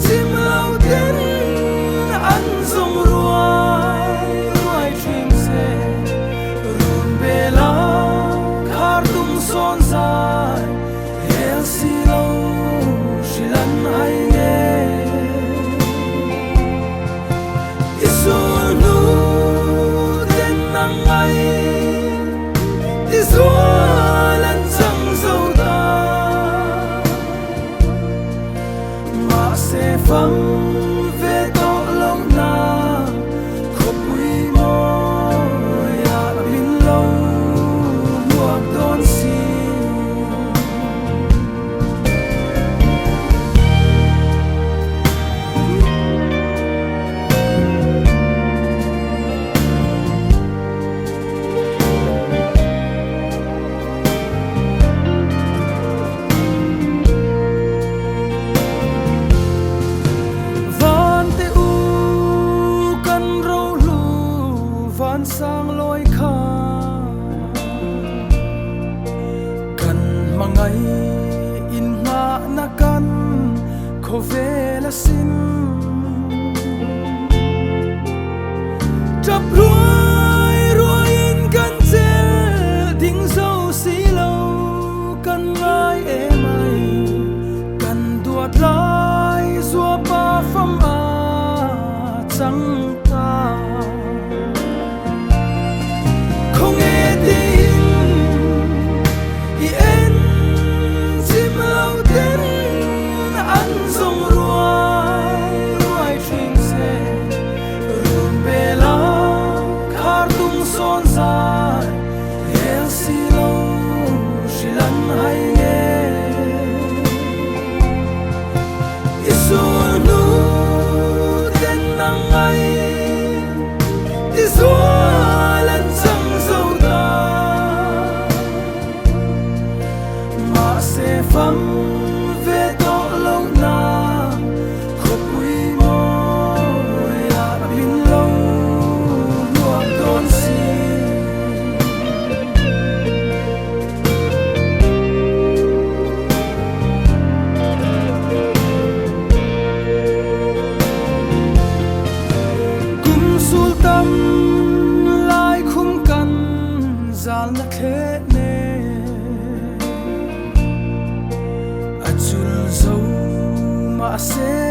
sim lao đến ăn rong ruai chim se run bela khar tum son dài hel si lo shilan ai nghe isunu den nang ai isualan sang dâu ta mà sẽ vắng về đó lâu na khóc quý môi à min lâu nuột đón xin van te u kan ro lu van sang loi kha kan mangai in nga na kan kho ve la sin chap ruai in kan che ding zo si lo kan ngai e mai kan duat lai zua pa pham a chang ta không nghe tin i en sim lao đến ăn rong ruai chim se run bela khar tum son dài hel si lo shilan ai nghe isunu den nang ai isualan sang dâu ta mà sẽ vắng về đó lâu na khóc quý môi à min lâu nuột đón xin kum sultan lai khum kan zal na khe ne achul zo ma se